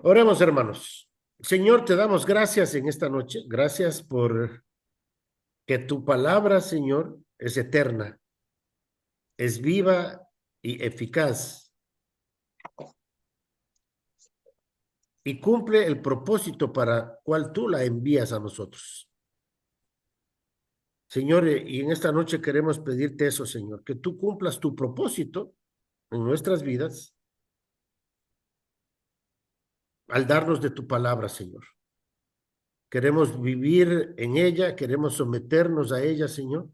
Oremos, hermanos. Señor, te damos gracias en esta noche. Gracias por que tu palabra, Señor, es eterna, es viva y eficaz y cumple el propósito para cual tú la envías a nosotros. Señor, y en esta noche queremos pedirte eso, Señor, que tú cumplas tu propósito en nuestras vidas al darnos de tu palabra, Señor. Queremos vivir en ella, queremos someternos a ella, Señor.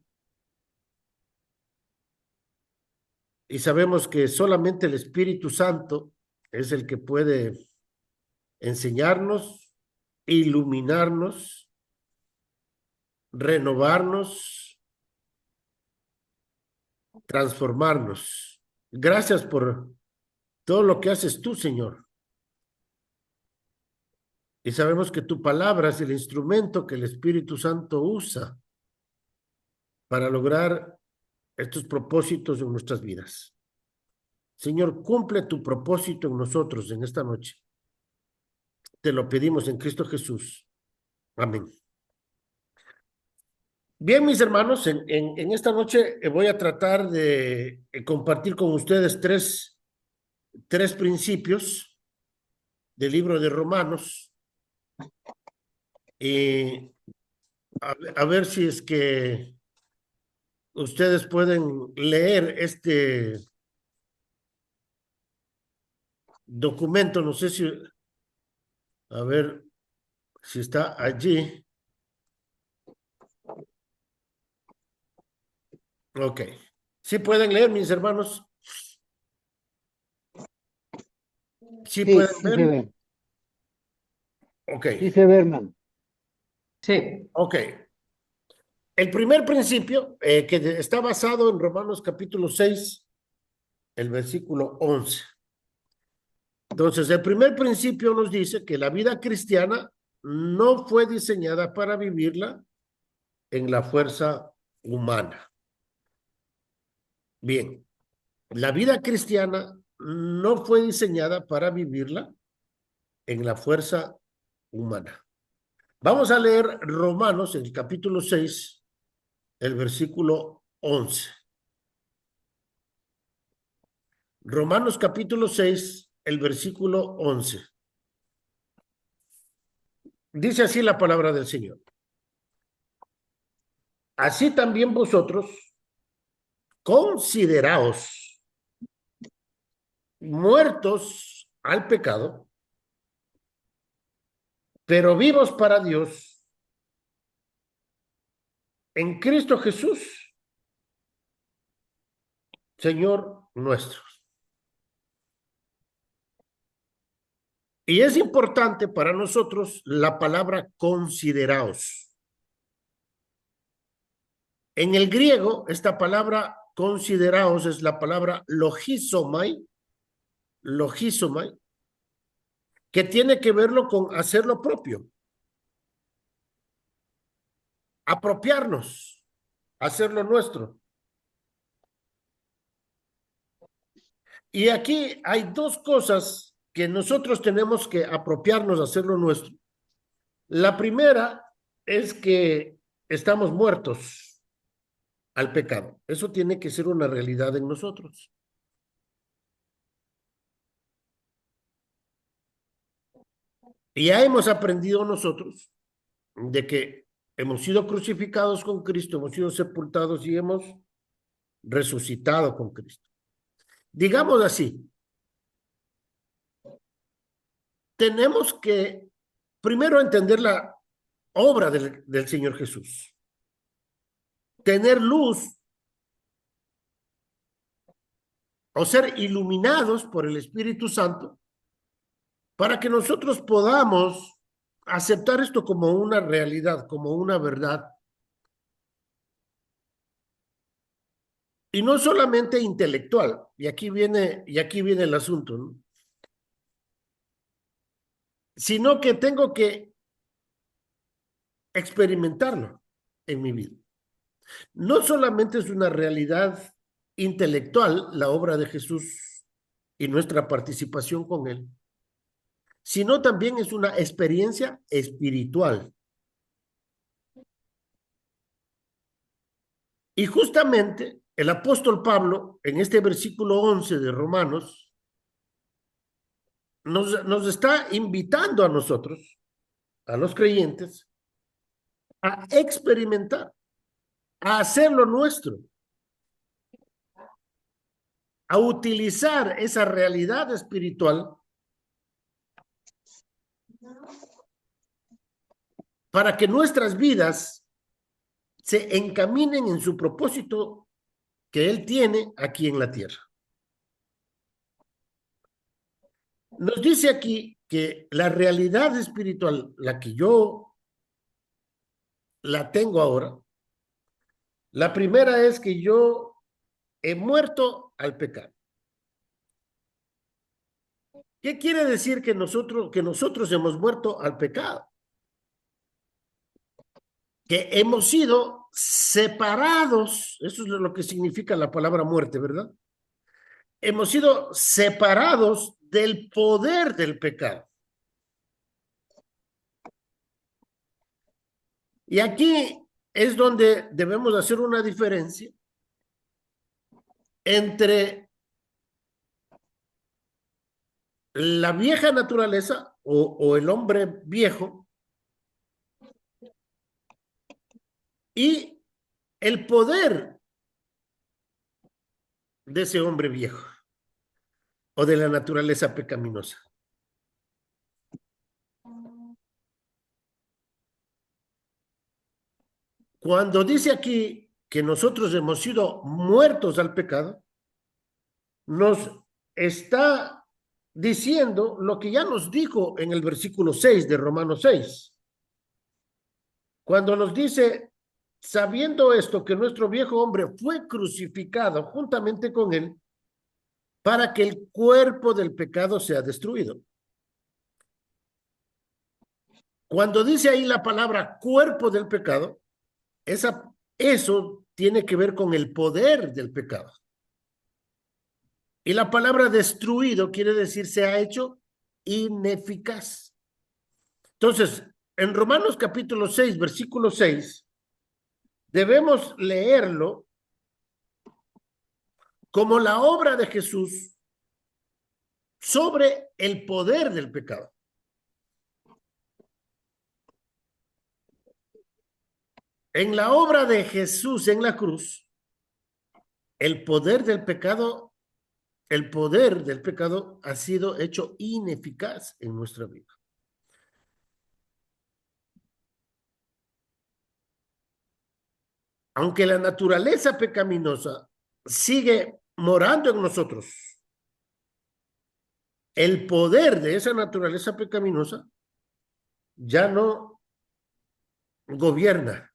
Y sabemos que solamente el Espíritu Santo es el que puede enseñarnos, iluminarnos, renovarnos, transformarnos. Gracias por todo lo que haces tú, Señor. Y sabemos que tu palabra es el instrumento que el Espíritu Santo usa para lograr estos propósitos en nuestras vidas. Señor, cumple tu propósito en nosotros en esta noche. Te lo pedimos en Cristo Jesús. Amén. Bien, mis hermanos, en esta noche voy a tratar de compartir con ustedes tres principios del libro de Romanos. Y a ver si es que ustedes pueden leer este documento. No sé si, a ver si está allí. Ok. ¿Sí pueden leer, mis hermanos? ¿Sí Sí, pueden sí se ver? ve. Ok. Sí se ve, hermano. Sí, Ok. El primer principio que está basado en Romanos capítulo 6, el versículo 11. Entonces, el primer principio nos dice que la vida cristiana no fue diseñada para vivirla en la fuerza humana. Bien, la vida cristiana no fue diseñada para vivirla en la fuerza humana. Vamos a leer Romanos, el capítulo 6, el versículo 11. Romanos capítulo 6, el versículo 11. Dice así la palabra del Señor. Así también vosotros consideraos muertos al pecado, pero vivos para Dios en Cristo Jesús, Señor nuestro. Y es importante para nosotros la palabra consideraos. En el griego, esta palabra consideraos es la palabra logizomai, que tiene que verlo con hacer lo propio, apropiarnos, hacer lo nuestro. Y aquí hay dos cosas que nosotros tenemos que apropiarnos, hacer lo nuestro. La primera es que estamos muertos al pecado. Eso tiene que ser una realidad en nosotros. Y ya hemos aprendido nosotros de que hemos sido crucificados con Cristo, hemos sido sepultados y hemos resucitado con Cristo. Digamos así, tenemos que primero entender la obra del Señor Jesús, tener luz o ser iluminados por el Espíritu Santo para que nosotros podamos aceptar esto como una realidad, como una verdad. Y no solamente intelectual, y aquí viene el asunto, ¿no? Sino que tengo que experimentarlo en mi vida. No solamente es una realidad intelectual la obra de Jesús y nuestra participación con él, sino también es una experiencia espiritual. Y justamente el apóstol Pablo, en este versículo 11 de Romanos, nos está invitando a nosotros, a los creyentes, a experimentar, a hacerlo nuestro, a utilizar esa realidad espiritual para que nuestras vidas se encaminen en su propósito que Él tiene aquí en la tierra. Nos dice aquí que la realidad espiritual, la que yo la tengo ahora, la primera es que yo he muerto al pecado. ¿Qué quiere decir que nosotros hemos muerto al pecado? Que hemos sido separados, eso es lo que significa la palabra muerte, ¿verdad? Hemos sido separados del poder del pecado. Y aquí es donde debemos hacer una diferencia entre la vieja naturaleza o el hombre viejo y el poder de ese hombre viejo o de la naturaleza pecaminosa. Cuando dice aquí que nosotros hemos sido muertos al pecado, nos está diciendo lo que ya nos dijo en el versículo 6 de Romanos 6. Cuando nos dice, sabiendo esto, que nuestro viejo hombre fue crucificado juntamente con él para que el cuerpo del pecado sea destruido. Cuando dice ahí la palabra cuerpo del pecado, eso tiene que ver con el poder del pecado. Y la palabra destruido quiere decir se ha hecho ineficaz. Entonces, en Romanos capítulo 6, versículo 6, debemos leerlo como la obra de Jesús sobre el poder del pecado. En la obra de Jesús en la cruz, el poder del pecado ha sido hecho ineficaz en nuestra vida. Aunque la naturaleza pecaminosa sigue morando en nosotros, el poder de esa naturaleza pecaminosa ya no gobierna,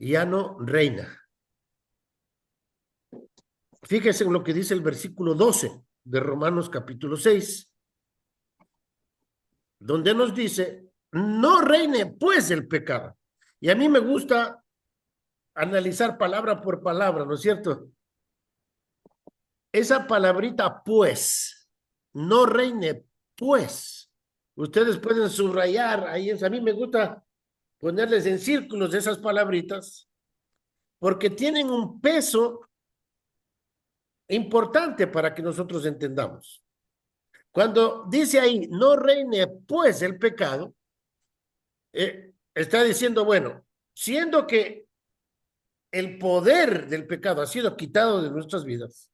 ya no reina. Fíjese en lo que dice el versículo 12 de Romanos capítulo 6, donde nos dice, no reine pues el pecado. Y a mí me gusta analizar palabra por palabra, ¿no es cierto? Esa palabrita pues, no reine pues. Ustedes pueden subrayar ahí, a mí me gusta ponerles en círculos esas palabritas, porque tienen un peso importante para que nosotros entendamos. Cuando dice ahí, no reine pues el pecado, está diciendo, bueno, siendo que el poder del pecado ha sido quitado de nuestras vidas,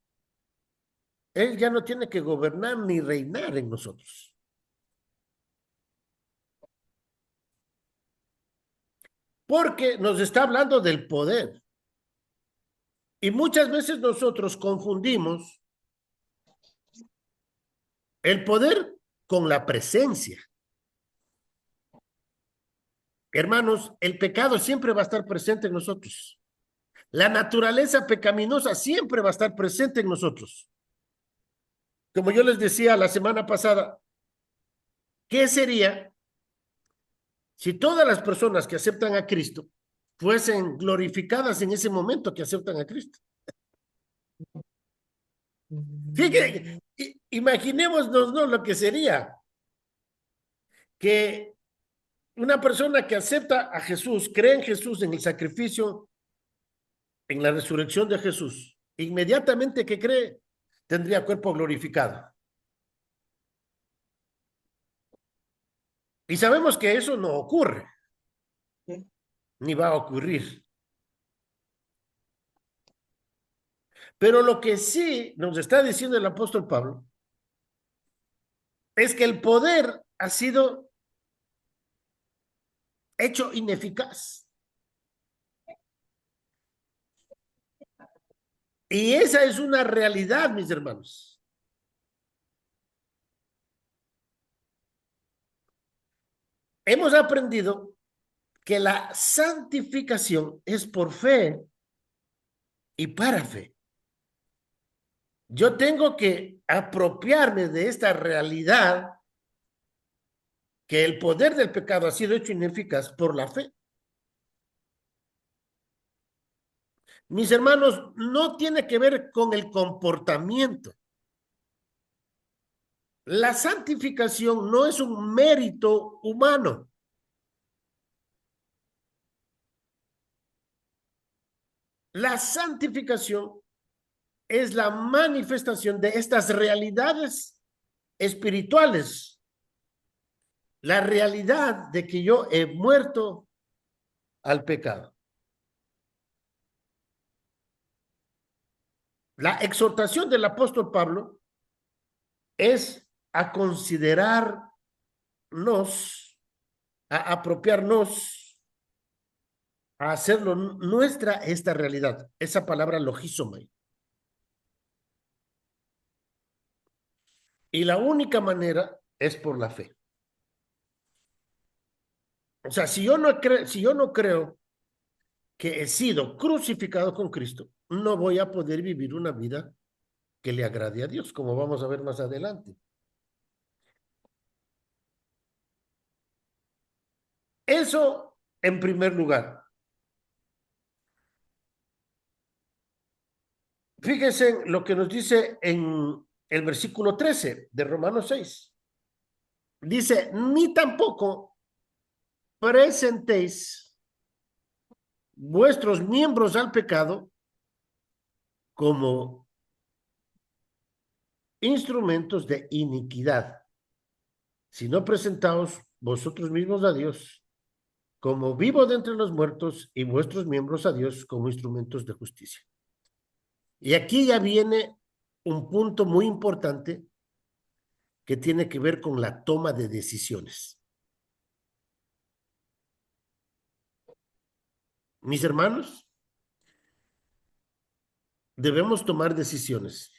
él ya no tiene que gobernar ni reinar en nosotros. Porque nos está hablando del poder. Y muchas veces nosotros confundimos el poder con la presencia. Hermanos, el pecado siempre va a estar presente en nosotros. La naturaleza pecaminosa siempre va a estar presente en nosotros. Como yo les decía la semana pasada, ¿qué sería si todas las personas que aceptan a Cristo fuesen glorificadas en ese momento que aceptan a Cristo? Fíjense, imaginémonos, ¿no?, lo que sería. que una persona que acepta a Jesús, cree en Jesús, en el sacrificio, en la resurrección de Jesús, inmediatamente que cree, tendría cuerpo glorificado. Y sabemos que eso no ocurre, ni va a ocurrir. Pero lo que sí nos está diciendo el apóstol Pablo es que el poder ha sido hecho ineficaz. Y esa es una realidad, mis hermanos. Hemos aprendido que la santificación es por fe y para fe. Yo tengo que apropiarme de esta realidad que el poder del pecado ha sido hecho ineficaz por la fe. Mis hermanos, no tiene que ver con el comportamiento. La santificación no es un mérito humano. La santificación es la manifestación de estas realidades espirituales. La realidad de que yo he muerto al pecado. La exhortación del apóstol Pablo es a considerarnos, a apropiarnos, a hacerlo nuestra esta realidad. Esa palabra logizomai. Y la única manera es por la fe. O sea, si yo no creo que he sido crucificado con Cristo, no voy a poder vivir una vida que le agrade a Dios, como vamos a ver más adelante. Eso en primer lugar. Fíjense en lo que nos dice en el versículo 13 de Romanos 6. Dice, ni tampoco presentéis vuestros miembros al pecado como instrumentos de iniquidad, sino presentaos vosotros mismos a Dios como vivo de entre los muertos y vuestros miembros a Dios como instrumentos de justicia. Y aquí ya viene un punto muy importante que tiene que ver con la toma de decisiones. Mis hermanos, debemos tomar decisiones.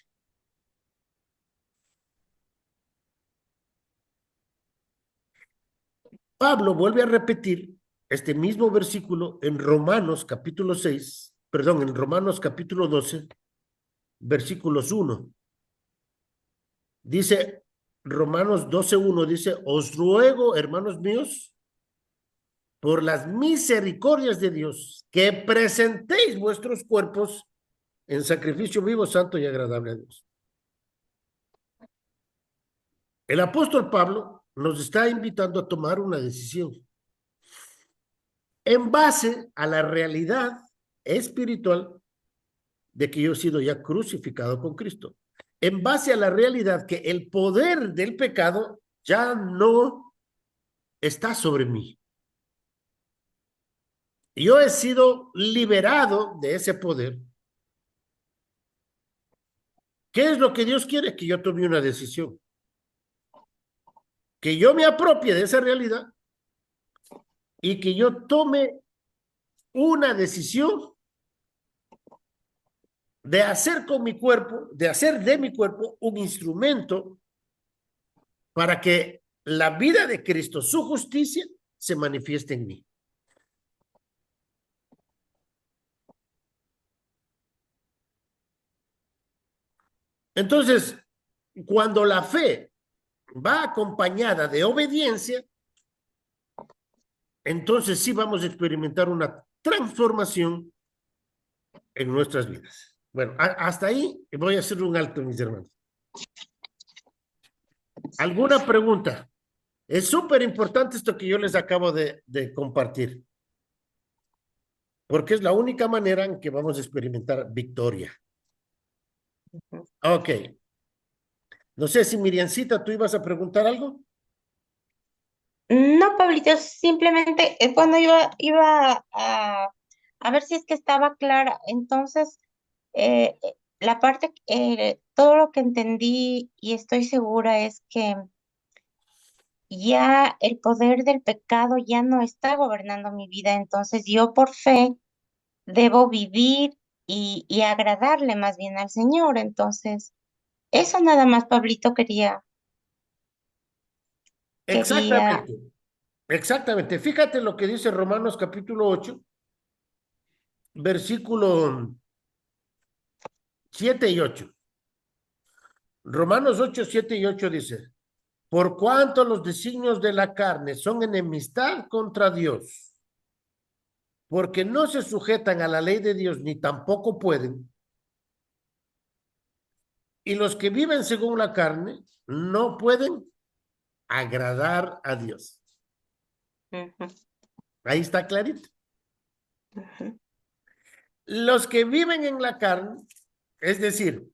Pablo vuelve a repetir este mismo versículo en Romanos capítulo 6, perdón, en Romanos capítulo 12, versículos 1. Dice, Romanos 12:1 dice, os ruego, hermanos míos, por las misericordias de Dios, que presentéis vuestros cuerpos en sacrificio vivo, santo y agradable a Dios. El apóstol Pablo nos está invitando a tomar una decisión en base a la realidad espiritual de que yo he sido ya crucificado con Cristo, en base a la realidad que el poder del pecado ya no está sobre mí. Yo he sido liberado de ese poder. ¿Qué es lo que Dios quiere? Que yo tome una decisión. Que yo me apropie de esa realidad y que yo tome una decisión de hacer con mi cuerpo, de hacer de mi cuerpo un instrumento para que la vida de Cristo, su justicia, se manifieste en mí. Entonces, cuando la fe va acompañada de obediencia, entonces sí vamos a experimentar una transformación en nuestras vidas. Bueno, hasta ahí voy a hacer un alto, mis hermanos. ¿Alguna pregunta? Es súper importante esto que yo les acabo de compartir, porque es la única manera en que vamos a experimentar victoria. Ujú. Ok. No sé si Miriancita, tú ibas a preguntar algo. No, Pablito, simplemente, bueno, iba a ver si es que estaba clara. Entonces, la parte, todo lo que entendí y estoy segura es que ya el poder del pecado ya no está gobernando mi vida. Entonces, yo por fe debo vivir y agradarle más bien al Señor. Entonces, eso nada más, Pablito, quería. Exactamente, exactamente. Fíjate lo que dice Romanos capítulo 8, versículo 7 y 8. Romanos 8, 7 y 8 dice, por cuanto los designios de la carne son enemistad contra Dios, porque no se sujetan a la ley de Dios ni tampoco pueden, y los que viven según la carne no pueden agradar a Dios. Ujú, Ahí está clarito. ujú, Los que viven en la carne, es decir,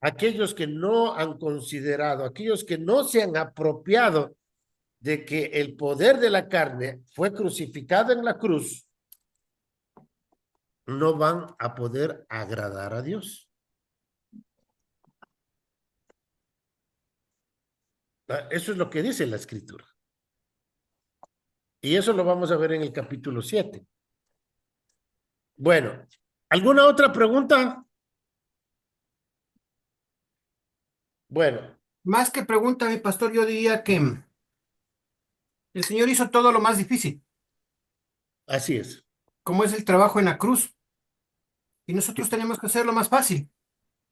aquellos que no han considerado, aquellos que no se han apropiado de que el poder de la carne fue crucificado en la cruz, no van a poder agradar a Dios. Eso es lo que dice la escritura. Y eso lo vamos a ver en el capítulo 7. Bueno, ¿alguna otra pregunta? Bueno, Más que pregunta, mi pastor, yo diría que el Señor hizo todo lo más difícil, así es. como es el trabajo en la cruz, y nosotros tenemos que hacer lo más fácil,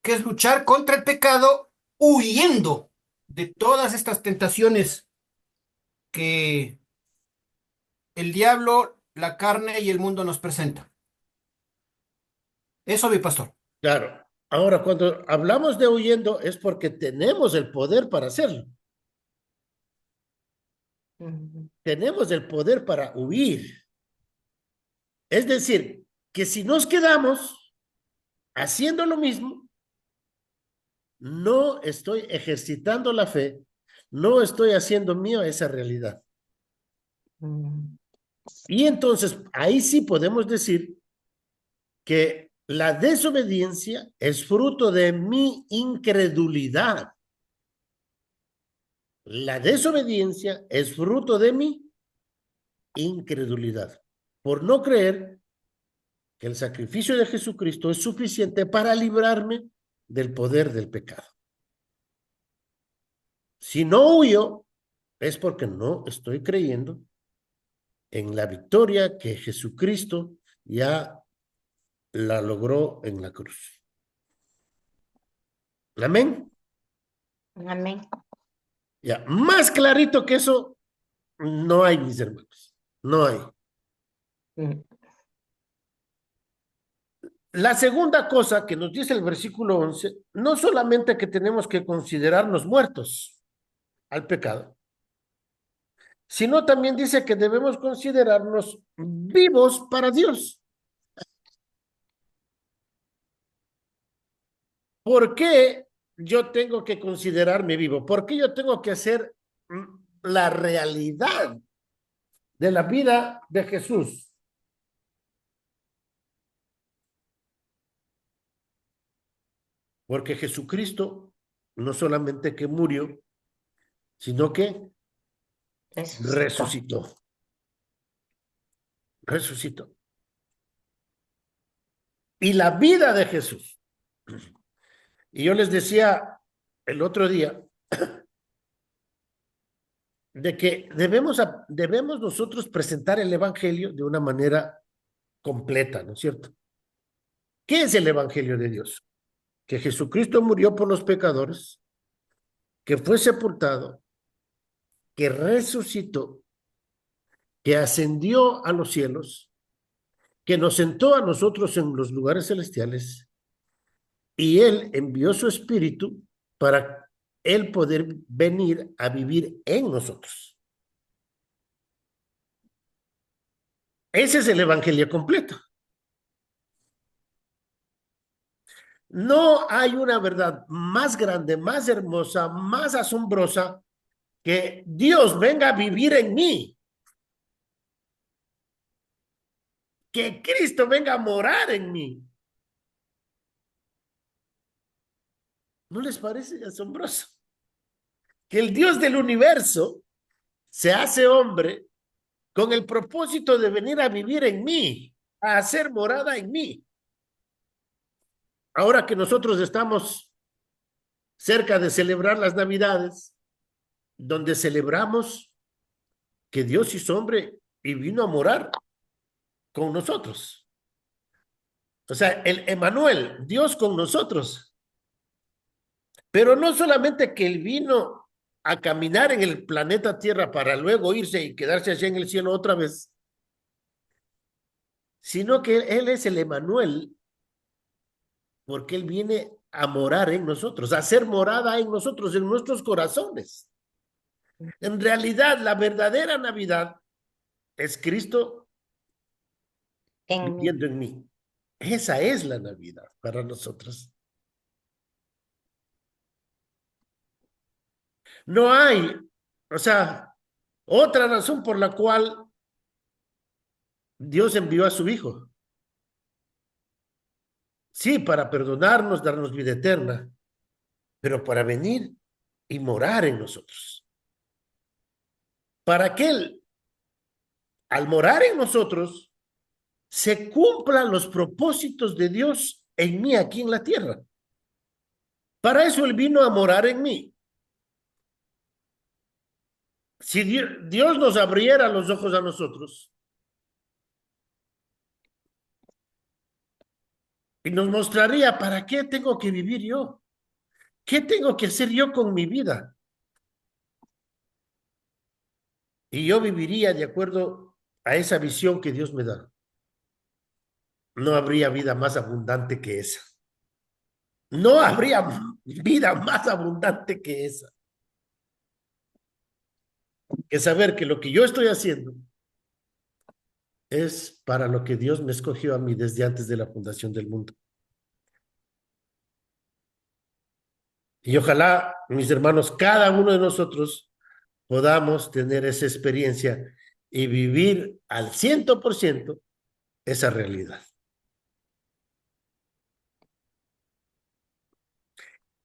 que es luchar contra el pecado huyendo de todas estas tentaciones que el diablo, la carne y el mundo nos presentan. Eso, mi pastor. Claro. Ahora, cuando hablamos de huyendo es porque tenemos el poder para hacerlo. ujú. Tenemos el poder para huir. Es decir, que si nos quedamos haciendo lo mismo, no estoy ejercitando la fe, no estoy haciendo mío esa realidad. Mm, Y entonces ahí sí podemos decir que la desobediencia es fruto de mi incredulidad. La desobediencia es fruto de mi incredulidad, por no creer que el sacrificio de Jesucristo es suficiente para librarme del poder del pecado. Si no huyo, es porque no estoy creyendo en la victoria que Jesucristo ya la logró en la cruz. Amén. Amén. Ya, más clarito que eso, no hay, mis hermanos. No hay. Mm, La segunda cosa que nos dice el versículo 11, no solamente que tenemos que considerarnos muertos al pecado, sino también dice que debemos considerarnos vivos para Dios. ¿Por qué yo tengo que considerarme vivo? ¿Por qué yo tengo que hacer la realidad de la vida de Jesús? Porque Jesucristo no solamente que murió, sino que resucitó. resucitó. Resucitó. Y la vida de Jesús. Y yo les decía el otro día de que debemos nosotros presentar el Evangelio de una manera completa, ¿no es cierto? ¿Qué es el Evangelio de Dios? Que Jesucristo murió por los pecadores, que fue sepultado, que resucitó, que ascendió a los cielos, que nos sentó a nosotros en los lugares celestiales y Él envió su Espíritu para Él poder venir a vivir en nosotros. Ese es el evangelio completo. No hay una verdad más grande, más hermosa, más asombrosa que Dios venga a vivir en mí, que Cristo venga a morar en mí. ¿No les parece asombroso? Que el Dios del universo se hace hombre con el propósito de venir a vivir en mí, a hacer morada en mí. Ahora que nosotros estamos cerca de celebrar las Navidades, donde celebramos que Dios hizo hombre y vino a morar con nosotros. O sea, el Emmanuel, Dios con nosotros. Pero no solamente que él vino a caminar en el planeta Tierra para luego irse y quedarse allá en el cielo otra vez, sino que él es el Emmanuel porque él viene a morar en nosotros, a hacer morada en nosotros, en nuestros corazones. En realidad, la verdadera Navidad es Cristo En mí. viviendo en mí. Esa es la Navidad para nosotros. No hay, o sea, otra razón por la cual Dios envió a su Hijo. Sí, para perdonarnos, darnos vida eterna, pero para venir y morar en nosotros. Para que Él, al morar en nosotros, se cumplan los propósitos de Dios en mí aquí en la tierra. Para eso Él vino a morar en mí. Si Dios nos abriera los ojos a nosotros y nos mostraría para qué tengo que vivir yo, qué tengo que hacer yo con mi vida. Y yo viviría de acuerdo a esa visión que Dios me da. No habría vida más abundante que esa. No habría vida más abundante que esa. Que saber que lo que yo estoy haciendo es para lo que Dios me escogió a mí desde antes de la fundación del mundo. Y ojalá, mis hermanos, cada uno de nosotros podamos tener esa experiencia y vivir al 100% esa realidad.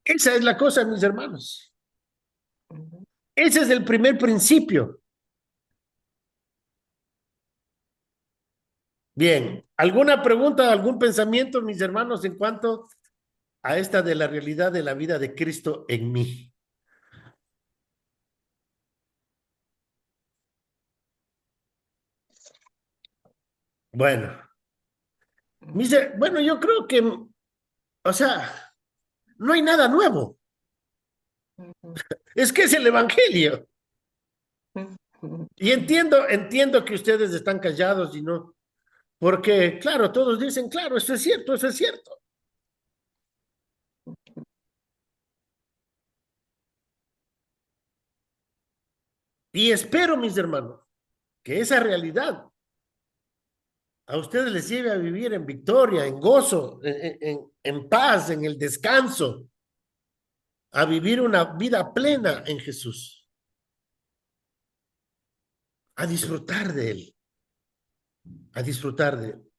Esa es la cosa, mis hermanos. Ese es el primer principio. Bien, ¿alguna pregunta, algún pensamiento, mis hermanos, en cuanto a esta de la realidad de la vida de Cristo en mí? Bueno, bueno, yo creo que, o sea, no hay nada nuevo. Es que es el Evangelio. Y entiendo que ustedes están callados y no, porque, claro, todos dicen, claro, eso es cierto, eso es cierto. Y espero, mis hermanos, que esa realidad a ustedes les lleve a vivir en victoria, en gozo, en paz, en el descanso, a vivir una vida plena en Jesús, a disfrutar de Él, a disfrutar de Él.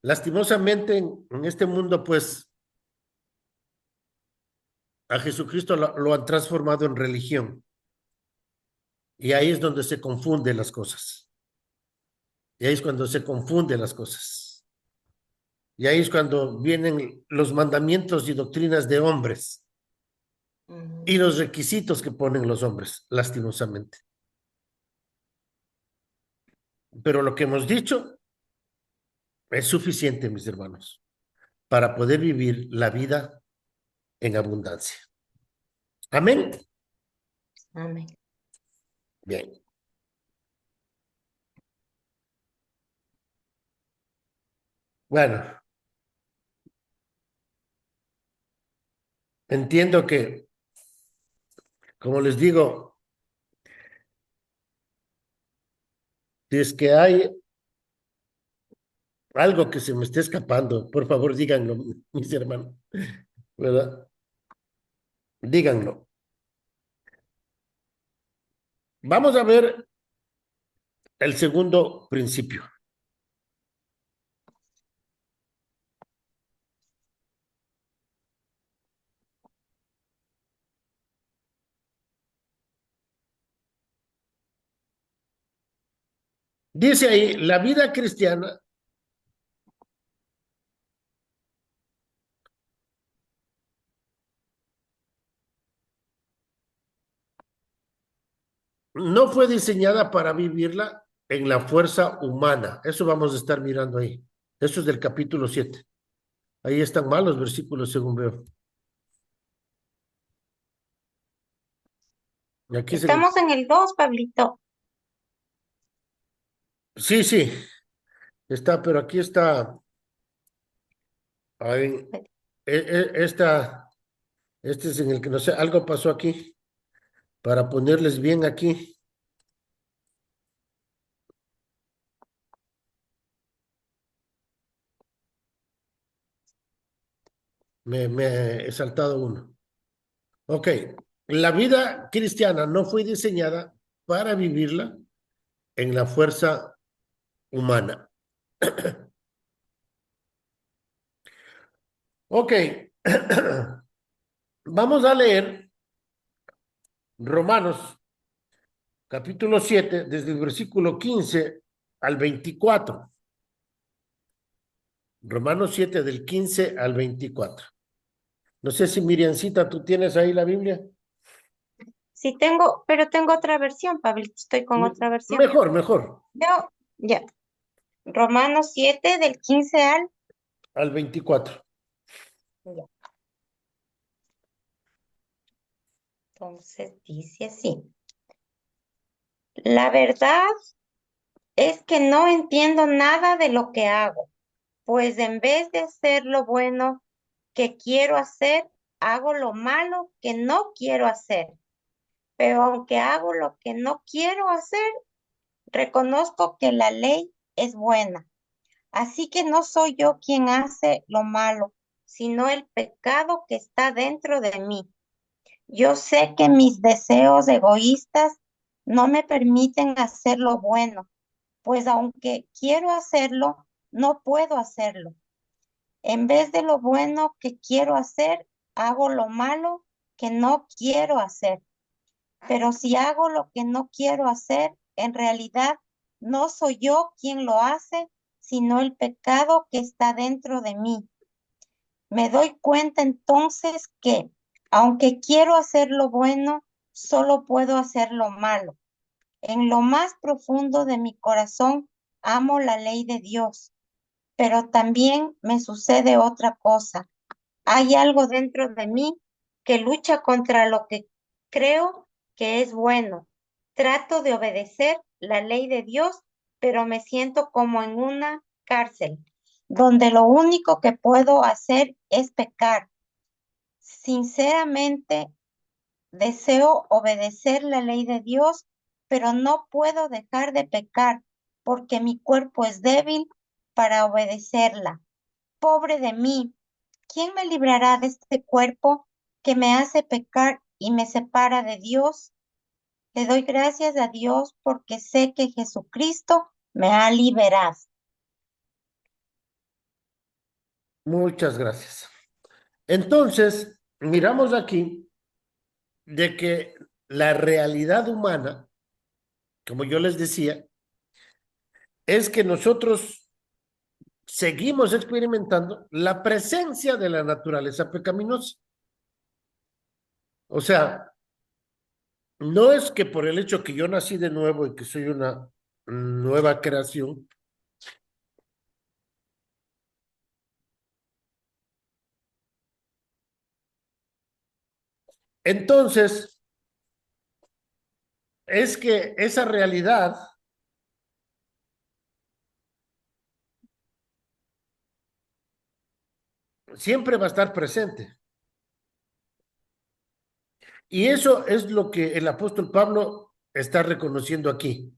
Lastimosamente en este mundo, pues, a Jesucristo lo han transformado en religión. Y ahí es donde se confunden las cosas. Y ahí es cuando se confunden las cosas. Y ahí es cuando vienen los mandamientos y doctrinas de hombres y los requisitos que ponen los hombres, lastimosamente. Pero lo que hemos dicho es suficiente, mis hermanos, para poder vivir la vida en abundancia. Amén. Amén. Bien. Bueno, entiendo que, como les digo, Si es que hay algo que se me esté escapando, por favor díganlo, mis hermanos, ¿verdad? Díganlo. Vamos a ver el segundo principio. Dice ahí, la vida cristiana no fue diseñada para vivirla en la fuerza humana. Eso vamos a estar mirando ahí. Eso es del capítulo 7. Ahí están mal los versículos según veo. Y aquí Estamos en el 2, Pablito. Sí, sí, está, pero aquí está. Ahí, este es en el que no sé, algo pasó aquí para ponerles bien aquí. Me he saltado uno. Ok, la vida cristiana no fue diseñada para vivirla en la fuerza humana. Ok, vamos a leer Romanos capítulo 7 desde el versículo 15 al 24. Romanos 7 del 15 al 24. No sé si Miriancita, ¿tú tienes ahí la Biblia? Sí tengo, pero tengo otra versión, Pablito. Estoy con otra versión. Mejor, mejor, Veo, ya. Romanos 7 del 15 al... al 24. Ya. Entonces dice así. La verdad es que no entiendo nada de lo que hago, pues en vez de hacer lo bueno que quiero hacer, hago lo malo que no quiero hacer. Pero aunque hago lo que no quiero hacer, reconozco que la ley es buena. Así que no soy yo quien hace lo malo, sino el pecado que está dentro de mí. Yo sé que mis deseos egoístas no me permiten hacer lo bueno, pues aunque quiero hacerlo, no puedo hacerlo. En vez de lo bueno que quiero hacer, hago lo malo que no quiero hacer. Pero si hago lo que no quiero hacer, en realidad no soy yo quien lo hace, sino el pecado que está dentro de mí. Me doy cuenta entonces que, aunque quiero hacer lo bueno, solo puedo hacer lo malo. En lo más profundo de mi corazón amo la ley de Dios, pero también me sucede otra cosa. Hay algo dentro de mí que lucha contra lo que creo que es bueno. Trato de obedecer la ley de Dios, pero me siento como en una cárcel, donde lo único que puedo hacer es pecar. Sinceramente, deseo obedecer la ley de Dios, pero no puedo dejar de pecar porque mi cuerpo es débil para obedecerla. Pobre de mí, ¿quién me librará de este cuerpo que me hace pecar y me separa de Dios? Le doy gracias a Dios porque sé que Jesucristo me ha liberado. Muchas gracias. Entonces, miramos aquí de que la realidad humana, como yo les decía, es que nosotros seguimos experimentando la presencia de la naturaleza pecaminosa. O sea, no es que por el hecho que yo nací de nuevo y que soy una nueva creación, entonces es que esa realidad siempre va a estar presente. Y eso es lo que el apóstol Pablo está reconociendo aquí.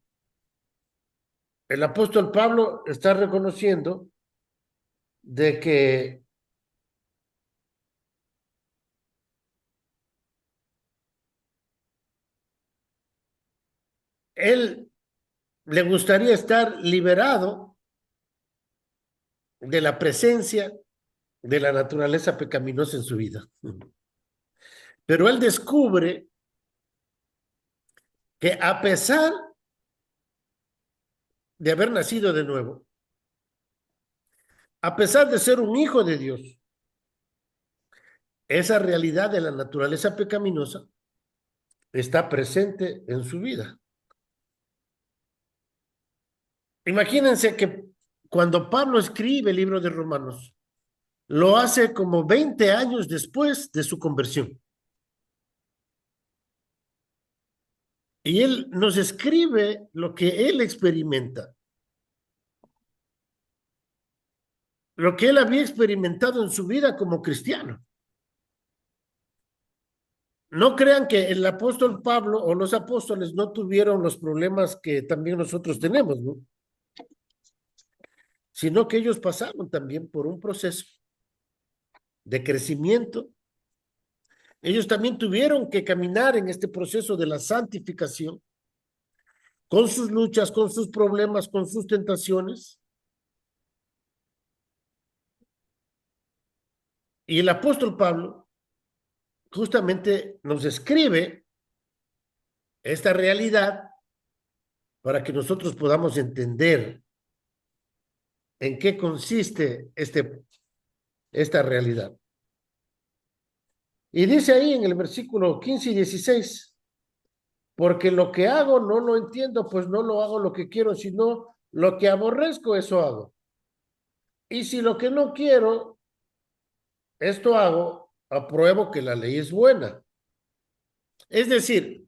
el apóstol Pablo está reconociendo de que él le gustaría estar liberado de la presencia de la naturaleza pecaminosa en su vida. Pero él descubre que a pesar de haber nacido de nuevo, a pesar de ser un hijo de Dios, esa realidad de la naturaleza pecaminosa está presente en su vida. Imagínense que cuando Pablo escribe el libro de Romanos, lo hace como 20 años después de su conversión. Y él nos escribe lo que él experimenta, lo que él había experimentado en su vida como cristiano. No crean que el apóstol Pablo o los apóstoles no tuvieron los problemas que también nosotros tenemos, ¿no? Sino que ellos pasaron también por un proceso de crecimiento. Ellos también tuvieron que caminar en este proceso de la santificación, con sus luchas, con sus problemas, con sus tentaciones. Y el apóstol Pablo justamente nos escribe esta realidad para que nosotros podamos entender en qué consiste esta realidad. Y dice ahí en el versículo 15 y 16, porque lo que hago no lo entiendo, pues no lo hago lo que quiero, sino lo que aborrezco, eso hago. Y si lo que no quiero, esto hago, apruebo que la ley es buena. Es decir,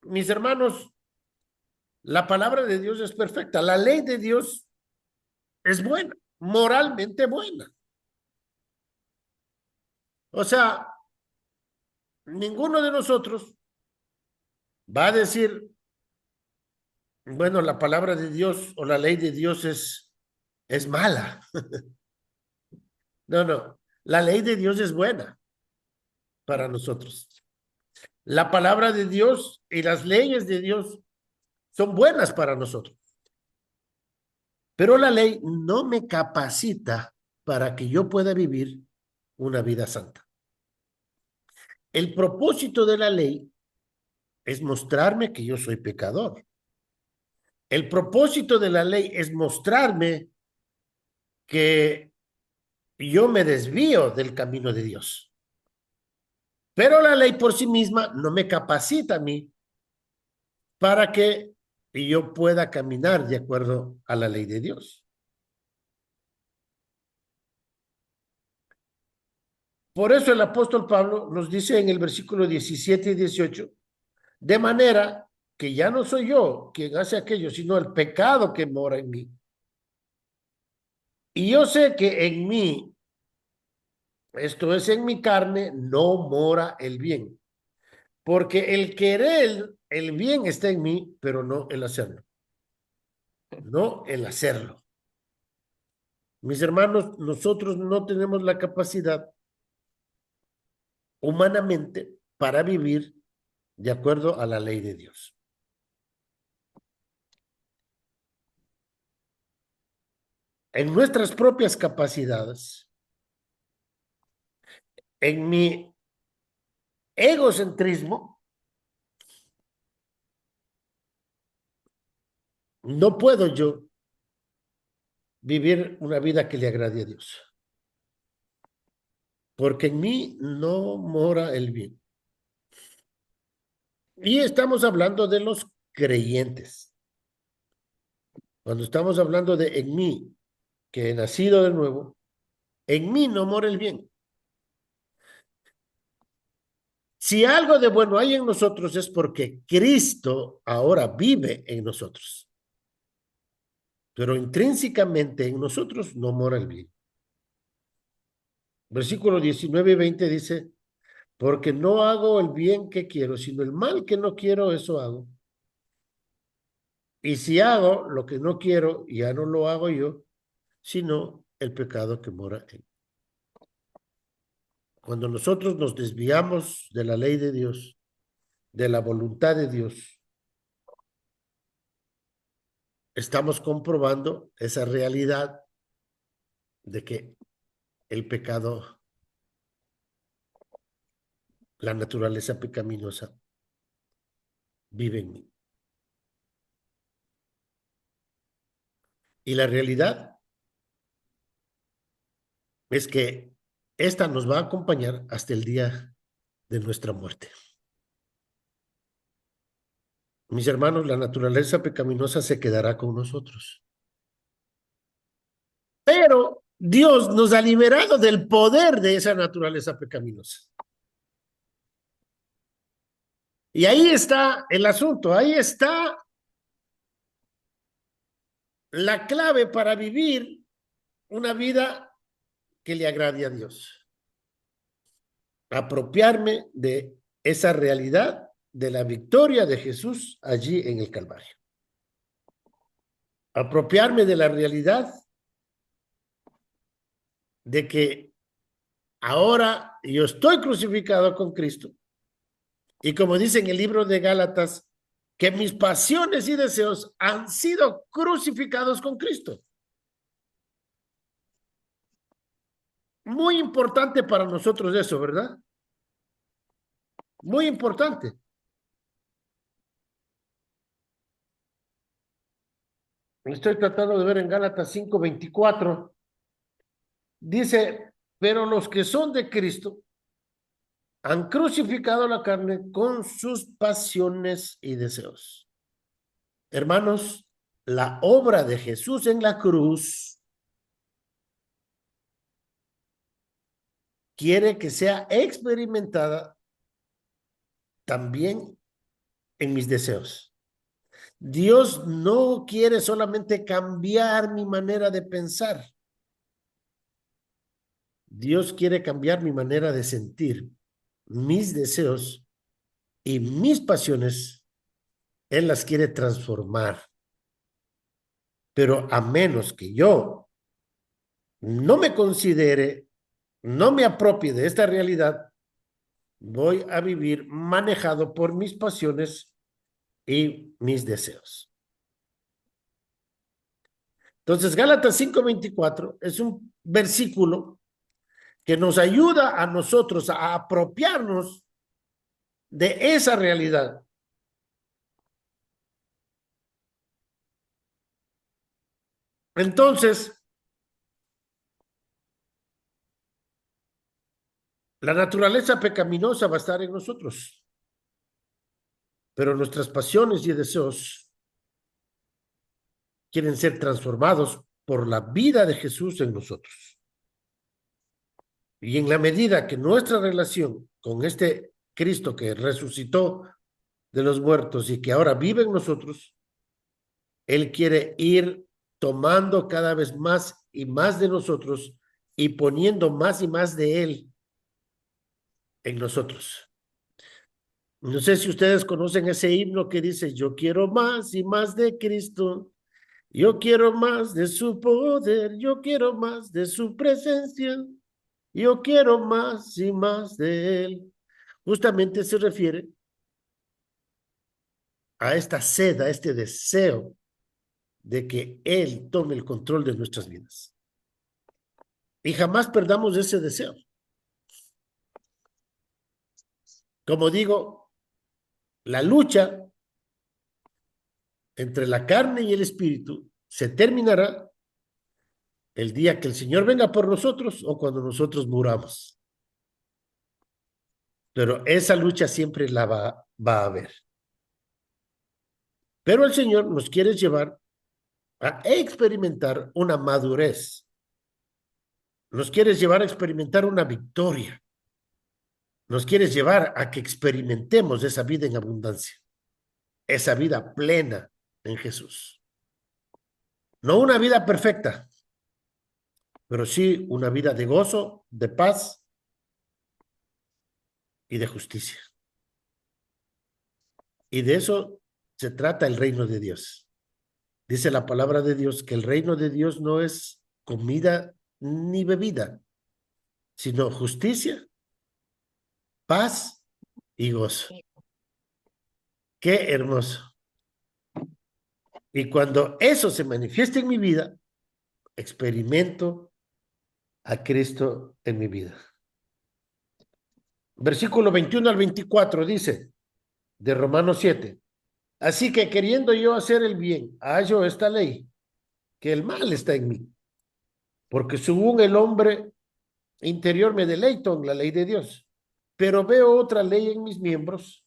mis hermanos, la palabra de Dios es perfecta, la ley de Dios es buena, moralmente buena. O sea, ninguno de nosotros va a decir, bueno, la palabra de Dios o la ley de Dios es mala. No, no, la ley de Dios es buena para nosotros. La palabra de Dios y las leyes de Dios son buenas para nosotros. Pero la ley no me capacita para que yo pueda vivir una vida santa. El propósito de la ley es mostrarme que yo soy pecador. El propósito de la ley es mostrarme que yo me desvío del camino de Dios. Pero la ley por sí misma no me capacita a mí para que yo pueda caminar de acuerdo a la ley de Dios. Por eso el apóstol Pablo nos dice en el versículo 17 y 18, de manera que ya no soy yo quien hace aquello, sino el pecado que mora en mí. Y yo sé que en mí, esto es en mi carne, no mora el bien. Porque el querer el bien está en mí, pero no el hacerlo. No el hacerlo. Mis hermanos, nosotros no tenemos la capacidad humanamente para vivir de acuerdo a la ley de Dios. En nuestras propias capacidades, en mi egocentrismo, no puedo yo vivir una vida que le agrade a Dios. Porque en mí no mora el bien. Y estamos hablando de los creyentes. Cuando estamos hablando de en mí, que he nacido de nuevo, en mí no mora el bien. Si algo de bueno hay en nosotros es porque Cristo ahora vive en nosotros. Pero intrínsecamente en nosotros no mora el bien. Versículo 19 y 20 dice, porque no hago el bien que quiero, sino el mal que no quiero, eso hago. Y si hago lo que no quiero, ya no lo hago yo, sino el pecado que mora en mí. Cuando nosotros nos desviamos de la ley de Dios, de la voluntad de Dios, estamos comprobando esa realidad de que el pecado, la naturaleza pecaminosa, vive en mí. Y la realidad es que esta nos va a acompañar hasta el día de nuestra muerte. Mis hermanos, la naturaleza pecaminosa se quedará con nosotros. Pero Dios nos ha liberado del poder de esa naturaleza pecaminosa. Y ahí está el asunto, ahí está la clave para vivir una vida que le agrade a Dios. Apropiarme de esa realidad de la victoria de Jesús allí en el Calvario. Apropiarme de la realidad de que ahora yo estoy crucificado con Cristo. Y como dice en el libro de Gálatas, que mis pasiones y deseos han sido crucificados con Cristo. Muy importante para nosotros eso, ¿verdad? Muy importante. Estoy tratando de ver en Gálatas 5:24. Dice, pero los que son de Cristo han crucificado la carne con sus pasiones y deseos. Hermanos, la obra de Jesús en la cruz quiere que sea experimentada también en mis deseos. Dios no quiere solamente cambiar mi manera de pensar. Dios quiere cambiar mi manera de sentir, mis deseos y mis pasiones. Él las quiere transformar. Pero a menos que yo no me considere, no me apropie de esta realidad, voy a vivir manejado por mis pasiones y mis deseos. Entonces, Gálatas 5:24 es un versículo que nos ayuda a nosotros a apropiarnos de esa realidad. Entonces, la naturaleza pecaminosa va a estar en nosotros, pero nuestras pasiones y deseos quieren ser transformados por la vida de Jesús en nosotros. Y en la medida que nuestra relación con este Cristo que resucitó de los muertos y que ahora vive en nosotros, Él quiere ir tomando cada vez más y más de nosotros y poniendo más y más de Él en nosotros. No sé si ustedes conocen ese himno que dice, yo quiero más y más de Cristo, yo quiero más de su poder, yo quiero más de su presencia, yo quiero más y más de Él. Justamente se refiere a esta sed, a este deseo de que Él tome el control de nuestras vidas. Y jamás perdamos ese deseo. Como digo, la lucha entre la carne y el espíritu se terminará el día que el Señor venga por nosotros o cuando nosotros muramos. Pero esa lucha siempre la va a haber. Pero el Señor nos quiere llevar a experimentar una madurez. Nos quiere llevar a experimentar una victoria. Nos quiere llevar a que experimentemos esa vida en abundancia, esa vida plena en Jesús. No una vida perfecta, pero sí una vida de gozo, de paz y de justicia. Y de eso se trata el reino de Dios. Dice la palabra de Dios que el reino de Dios no es comida ni bebida, sino justicia, paz y gozo. Qué hermoso. Y cuando eso se manifiesta en mi vida, experimento a Cristo en mi vida. Versículo 21 al 24 dice, de Romanos 7. Así que queriendo yo hacer el bien, hallo esta ley, que el mal está en mí, porque según el hombre interior me deleito en la ley de Dios, pero veo otra ley en mis miembros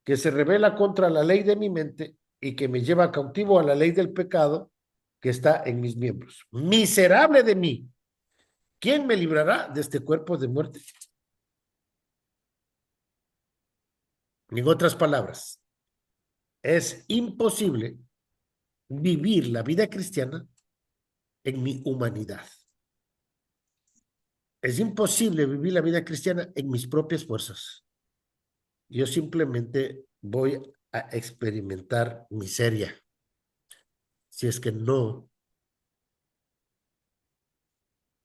que se revela contra la ley de mi mente y que me lleva cautivo a la ley del pecado que está en mis miembros. Miserable de mí, ¿quién me librará de este cuerpo de muerte? En otras palabras, es imposible vivir la vida cristiana en mi humanidad. Es imposible vivir la vida cristiana en mis propias fuerzas. Yo simplemente voy a experimentar miseria si es que no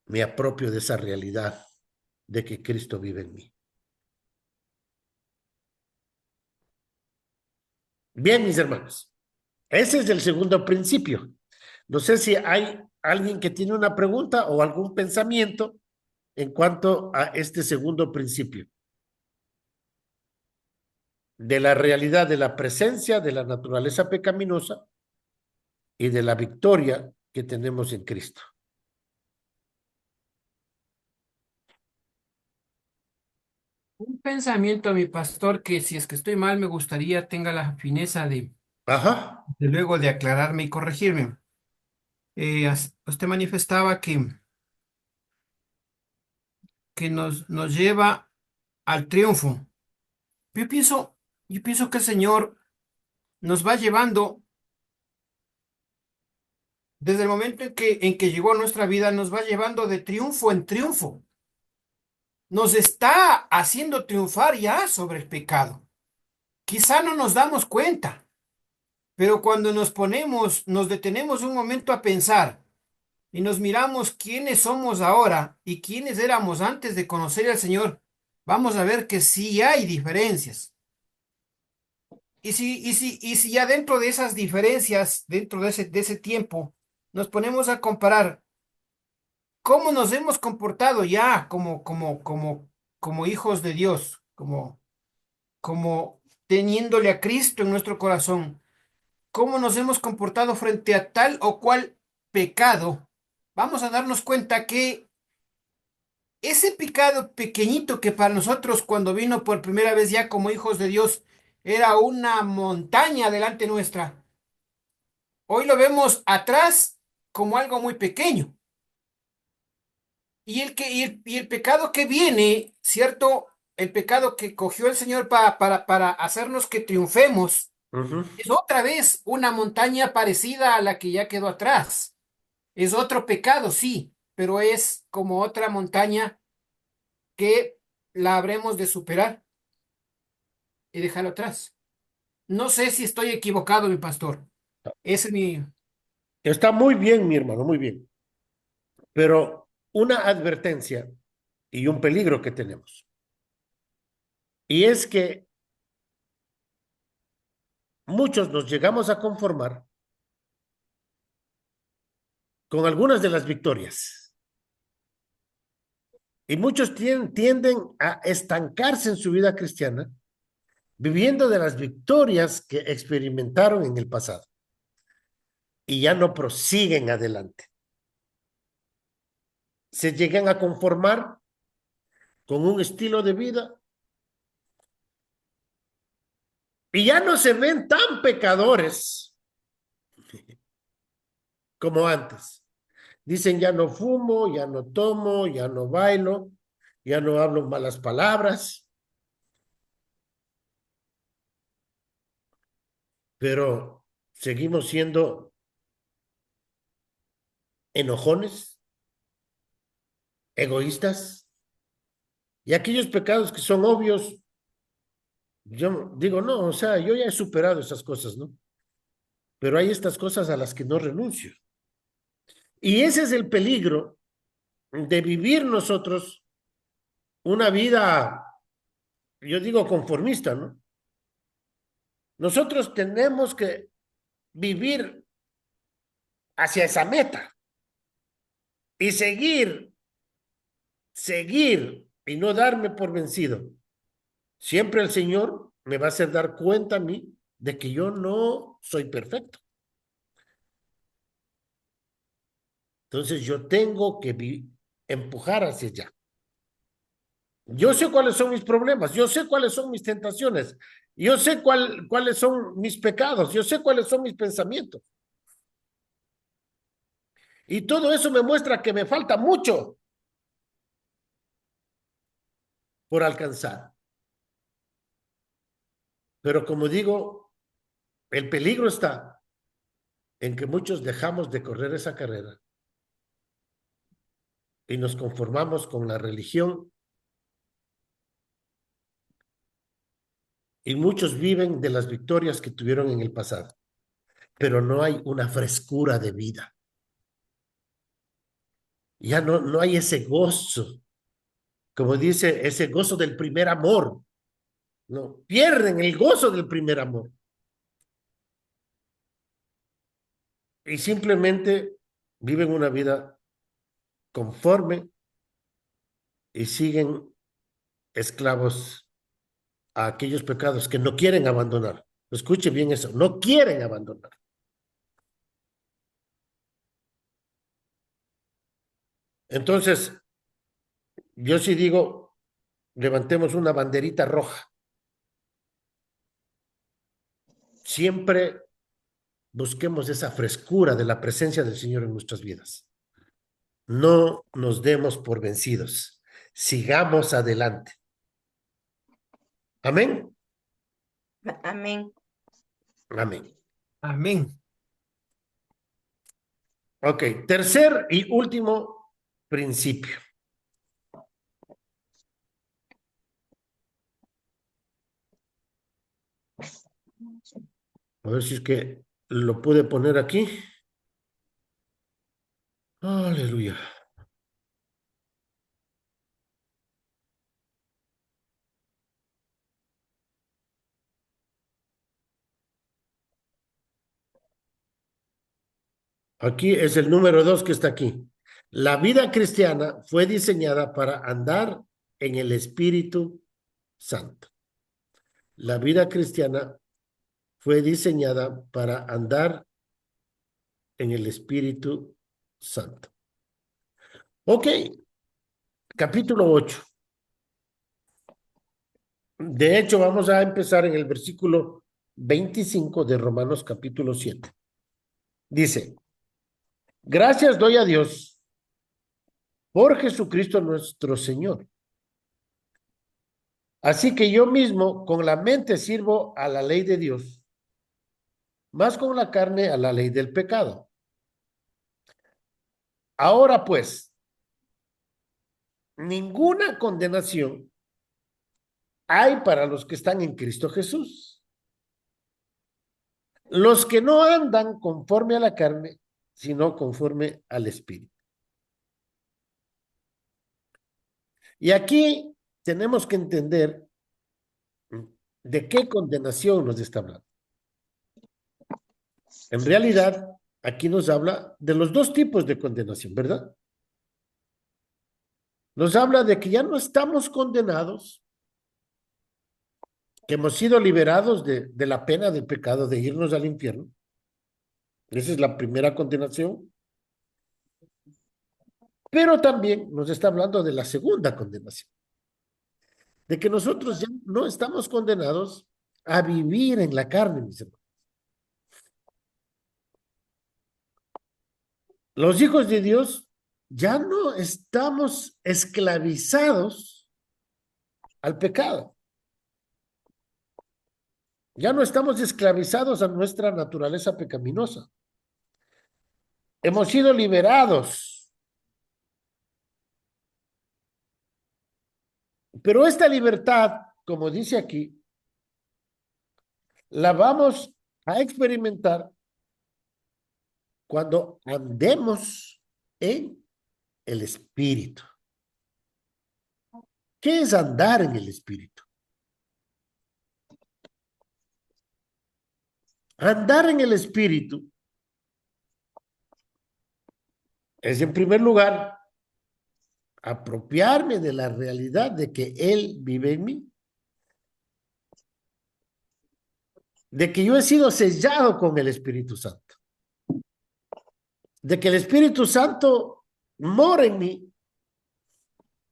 me apropio de esa realidad de que Cristo vive en mí. Bien, mis hermanos, ese es el segundo principio. No sé si hay alguien que tiene una pregunta o algún pensamiento en cuanto a este segundo principio de la realidad de la presencia de la naturaleza pecaminosa y de la victoria que tenemos en Cristo. Un pensamiento, mi pastor, que si es que estoy mal, me gustaría tenga la fineza Ajá. de luego de aclararme y corregirme. Usted manifestaba que nos lleva al triunfo. Yo pienso, yo pienso que el Señor nos va llevando desde el momento en que llegó a nuestra vida, nos va llevando de triunfo en triunfo. Nos está haciendo triunfar ya sobre el pecado. Quizá no nos damos cuenta, pero cuando nos detenemos un momento a pensar y nos miramos quiénes somos ahora y quiénes éramos antes de conocer al Señor, vamos a ver que sí hay diferencias. Y si ya dentro de esas diferencias, dentro de ese tiempo, nos ponemos a comparar cómo nos hemos comportado ya como hijos de Dios, como teniéndole a Cristo en nuestro corazón, cómo nos hemos comportado frente a tal o cual pecado, vamos a darnos cuenta que ese pecado pequeñito que para nosotros cuando vino por primera vez ya como hijos de Dios era una montaña delante nuestra, hoy lo vemos atrás como algo muy pequeño. Y el pecado que viene, ¿cierto? El pecado que cogió el Señor para hacernos que triunfemos, Uh-huh. es otra vez una montaña parecida a la que ya quedó atrás. Es otro pecado, sí, pero es como otra montaña que la habremos de superar y dejar atrás. No sé si estoy equivocado, mi pastor. Ese es mi... Está muy bien, mi hermano, muy bien. Pero una advertencia y un peligro que tenemos. Y es que muchos nos llegamos a conformar con algunas de las victorias. Y muchos tienden a estancarse en su vida cristiana viviendo de las victorias que experimentaron en el pasado y ya no prosiguen adelante. Se llegan a conformar con un estilo de vida y ya no se ven tan pecadores como antes. Dicen, ya no fumo, ya no tomo, ya no bailo, ya no hablo malas palabras, pero seguimos siendo enojones, egoístas, y aquellos pecados que son obvios, yo digo, no, o sea, yo ya he superado esas cosas, ¿no? pero hay estas cosas a las que no renuncio. Y ese es el peligro de vivir nosotros una vida, yo digo, conformista, ¿no? Nosotros tenemos que vivir hacia esa meta y seguir y no darme por vencido. Siempre el Señor me va a hacer dar cuenta a mí de que yo no soy perfecto. Entonces yo tengo que empujar hacia allá. Yo sé cuáles son mis problemas, yo sé cuáles son mis tentaciones, yo sé cuáles son mis pecados, yo sé cuáles son mis pensamientos. Y todo eso me muestra que me falta mucho por alcanzar. Pero como digo, el peligro está en que muchos dejamos de correr esa carrera y nos conformamos con la religión y muchos viven de las victorias que tuvieron en el pasado, pero no hay una frescura de vida. Ya no hay ese gozo, como dice, ese gozo del primer amor. No, pierden el gozo del primer amor. Y simplemente viven una vida conforme y siguen esclavos a aquellos pecados que no quieren abandonar. Escuche bien eso, no quieren abandonar. Entonces, yo sí digo, levantemos una banderita roja. Siempre busquemos esa frescura de la presencia del Señor en nuestras vidas. No nos demos por vencidos. Sigamos adelante. Amén. Amén. Amén. Amén. Ok, tercer y último principio. A ver si es que lo pude poner aquí. Aleluya. Aquí es el número 2 que está aquí. La vida cristiana fue diseñada para andar en el Espíritu Santo. La vida cristiana fue diseñada para andar en el Espíritu Santo. Ok, capítulo 8. De hecho, vamos a empezar en el versículo 25 de Romanos capítulo 7. Dice, gracias doy a Dios por Jesucristo nuestro Señor. Así que yo mismo con la mente sirvo a la ley de Dios, más con la carne a la ley del pecado. Ahora pues, ninguna condenación hay para los que están en Cristo Jesús. Los que no andan conforme a la carne, sino conforme al Espíritu. Y aquí tenemos que entender de qué condenación nos está hablando. En realidad, aquí nos habla de los dos tipos de condenación, ¿verdad? Nos habla de que ya no estamos condenados, que hemos sido liberados de la pena del pecado de irnos al infierno. Esa es la primera condenación. Pero también nos está hablando de la segunda condenación, de que nosotros ya no estamos condenados a vivir en la carne, mis hermanos. Los hijos de Dios ya no estamos esclavizados al pecado. Ya no estamos esclavizados a nuestra naturaleza pecaminosa. Hemos sido liberados. Pero esta libertad, como dice aquí, la vamos a experimentar cuando andemos en el Espíritu. ¿Qué es andar en el Espíritu? Andar en el Espíritu es, en primer lugar, apropiarme de la realidad de que Él vive en mí, de que yo he sido sellado con el Espíritu Santo, de que el Espíritu Santo mora en mí,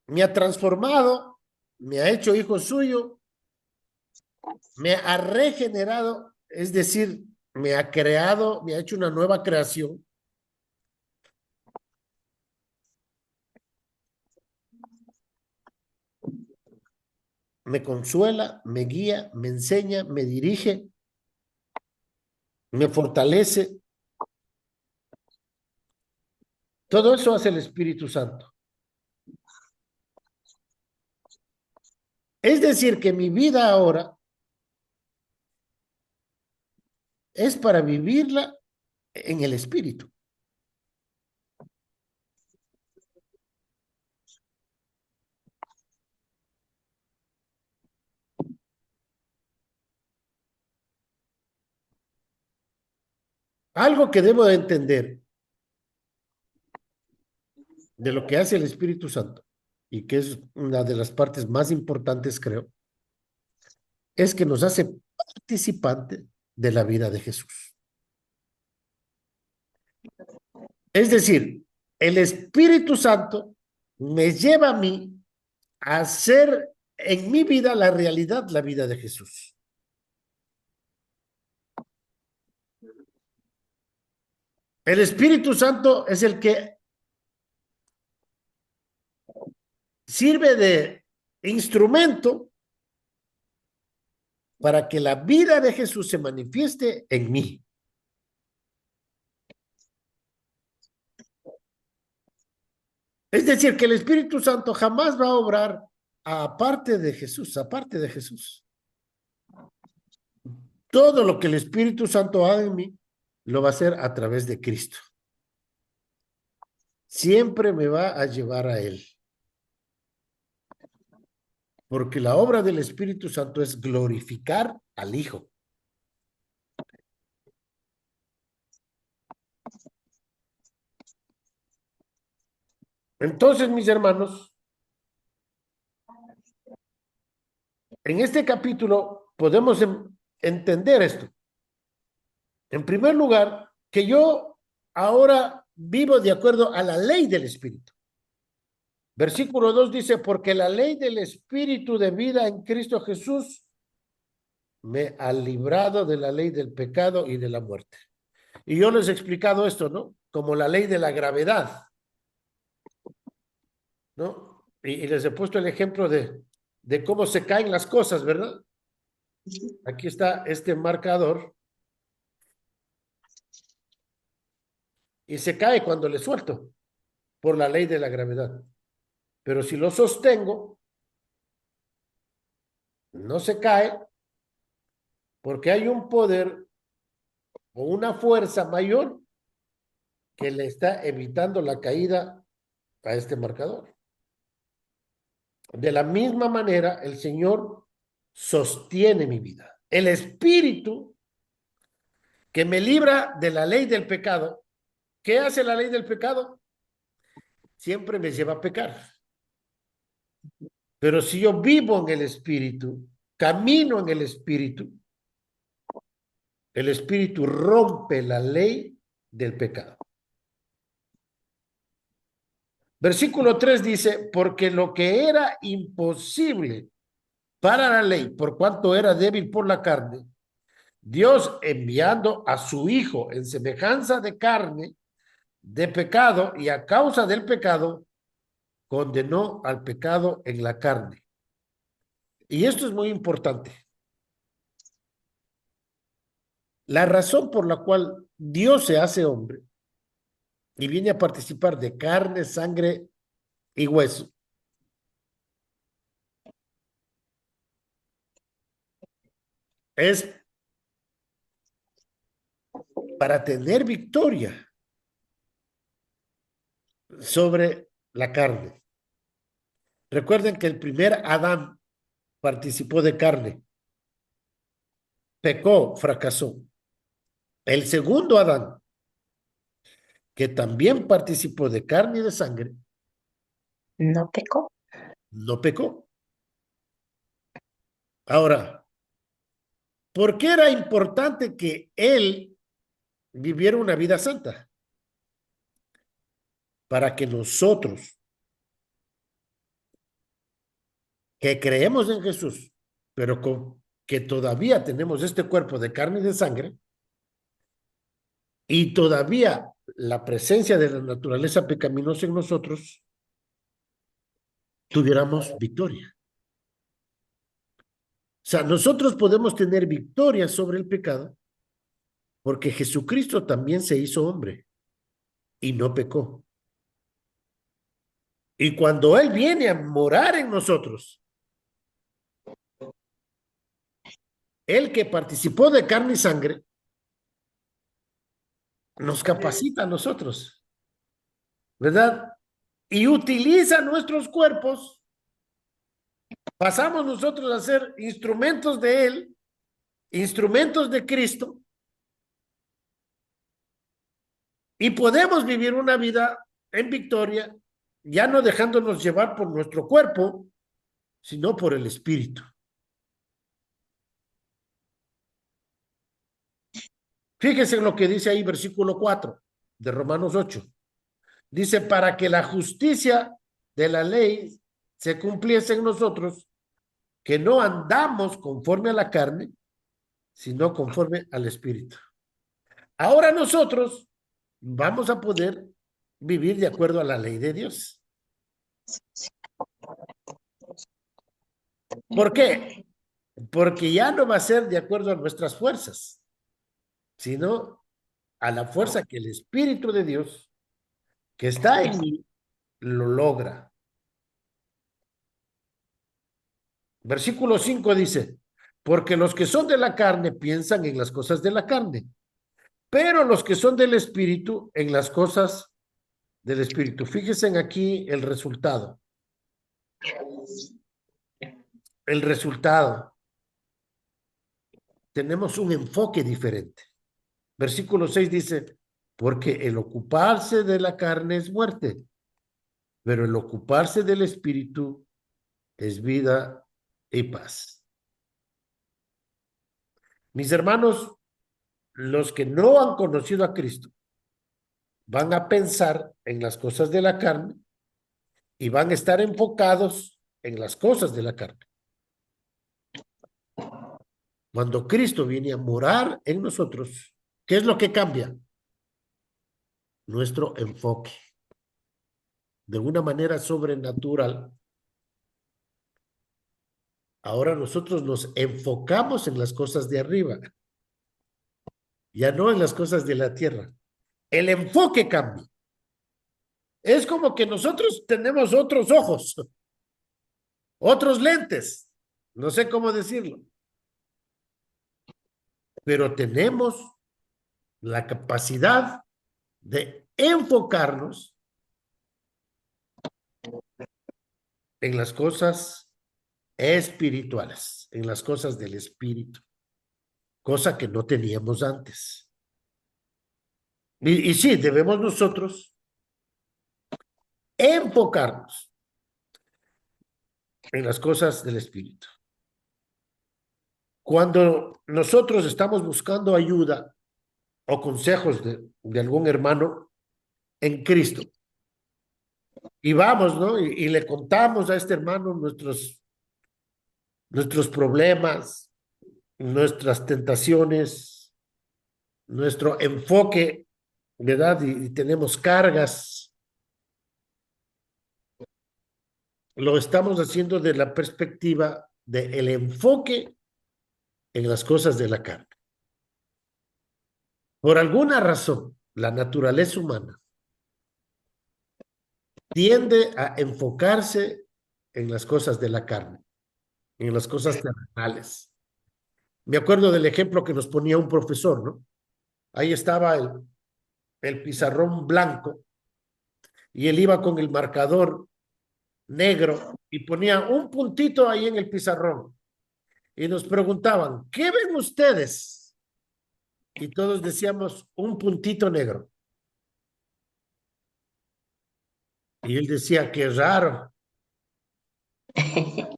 me ha transformado, me ha hecho hijo suyo, me ha regenerado, es decir, me ha creado, me ha hecho una nueva creación. Me consuela, me guía, me enseña, me dirige, me fortalece. Todo eso hace el Espíritu Santo. Es decir, que mi vida ahora es para vivirla en el Espíritu. Algo que debo de entender de lo que hace el Espíritu Santo, y que es una de las partes más importantes, creo, es que nos hace participantes de la vida de Jesús. Es decir, el Espíritu Santo me lleva a mí a hacer en mi vida la realidad, la vida de Jesús. El Espíritu Santo es el que sirve de instrumento para que la vida de Jesús se manifieste en mí. Es decir, que el Espíritu Santo jamás va a obrar aparte de Jesús, aparte de Jesús. Todo lo que el Espíritu Santo haga en mí, lo va a hacer a través de Cristo. Siempre me va a llevar a Él. Porque la obra del Espíritu Santo es glorificar al Hijo. Entonces, mis hermanos, en este capítulo podemos entender esto. En primer lugar, que yo ahora vivo de acuerdo a la ley del Espíritu. Versículo 2 dice, porque la ley del Espíritu de vida en Cristo Jesús me ha librado de la ley del pecado y de la muerte. Y yo les he explicado esto, ¿no? Como la ley de la gravedad, ¿no? Y les he puesto el ejemplo de cómo se caen las cosas, ¿verdad? Aquí está este marcador y se cae cuando le suelto por la ley de la gravedad. Pero si lo sostengo, no se cae porque hay un poder o una fuerza mayor que le está evitando la caída a este marcador. De la misma manera, el Señor sostiene mi vida. El Espíritu que me libra de la ley del pecado. ¿Qué hace la ley del pecado? Siempre me lleva a pecar. Pero si yo vivo en el Espíritu, camino en el Espíritu rompe la ley del pecado. Versículo 3 dice, porque lo que era imposible para la ley, por cuanto era débil por la carne, Dios enviando a su Hijo en semejanza de carne, de pecado, y a causa del pecado, condenó al pecado en la carne. Y esto es muy importante. La razón por la cual Dios se hace hombre y viene a participar de carne, sangre y hueso es para tener victoria sobre la carne. Recuerden que el primer Adán participó de carne, pecó, fracasó. El segundo Adán, que también participó de carne y de sangre, No pecó. no pecó. Ahora, ¿por qué era importante que él viviera una vida santa? Para que nosotros, que creemos en Jesús, pero que todavía tenemos este cuerpo de carne y de sangre, y todavía la presencia de la naturaleza pecaminosa en nosotros, tuviéramos victoria. O sea, nosotros podemos tener victoria sobre el pecado porque Jesucristo también se hizo hombre y no pecó. Y cuando Él viene a morar en nosotros, Él que participó de carne y sangre, nos capacita a nosotros, ¿verdad? Y utiliza nuestros cuerpos, pasamos nosotros a ser instrumentos de Él, instrumentos de Cristo, y podemos vivir una vida en victoria, ya no dejándonos llevar por nuestro cuerpo, sino por el Espíritu. Fíjense en lo que dice ahí versículo 4 de Romanos 8. Dice, para que la justicia de la ley se cumpliese en nosotros, que no andamos conforme a la carne, sino conforme al Espíritu. Ahora nosotros vamos a poder vivir de acuerdo a la ley de Dios. ¿Por qué? Porque ya no va a ser de acuerdo a nuestras fuerzas, sino a la fuerza que el Espíritu de Dios, que está en mí, lo logra. Versículo 5 dice, porque los que son de la carne piensan en las cosas de la carne, pero los que son del Espíritu en las cosas del Espíritu. Fíjense en aquí el resultado. El resultado. Tenemos un enfoque diferente. Versículo 6 dice, porque el ocuparse de la carne es muerte, pero el ocuparse del Espíritu es vida y paz. Mis hermanos, los que no han conocido a Cristo van a pensar en las cosas de la carne y van a estar enfocados en las cosas de la carne. Cuando Cristo viene a morar en nosotros, ¿qué es lo que cambia? Nuestro enfoque. De una manera sobrenatural, ahora nosotros nos enfocamos en las cosas de arriba, ya no en las cosas de la tierra. El enfoque cambia. Es como que nosotros tenemos otros ojos, otros lentes, no sé cómo decirlo, pero tenemos la capacidad de enfocarnos en las cosas espirituales, en las cosas del espíritu, cosa que no teníamos antes. Y sí, debemos nosotros enfocarnos en las cosas del espíritu. Cuando nosotros estamos buscando ayuda o consejos de algún hermano en Cristo, y vamos, ¿no? Y le contamos a este hermano nuestros problemas, nuestras tentaciones, nuestro enfoque, ¿verdad? Y tenemos cargas. Lo estamos haciendo de la perspectiva del enfoque en las cosas de la carne. Por alguna razón, la naturaleza humana tiende a enfocarse en las cosas de la carne, en las cosas terrenales. Me acuerdo del ejemplo que nos ponía un profesor, ¿no? Ahí estaba el pizarrón blanco y él iba con el marcador negro y ponía un puntito ahí en el pizarrón y nos preguntaban, ¿qué ven ustedes? Y todos decíamos un puntito negro. Y él decía, qué raro.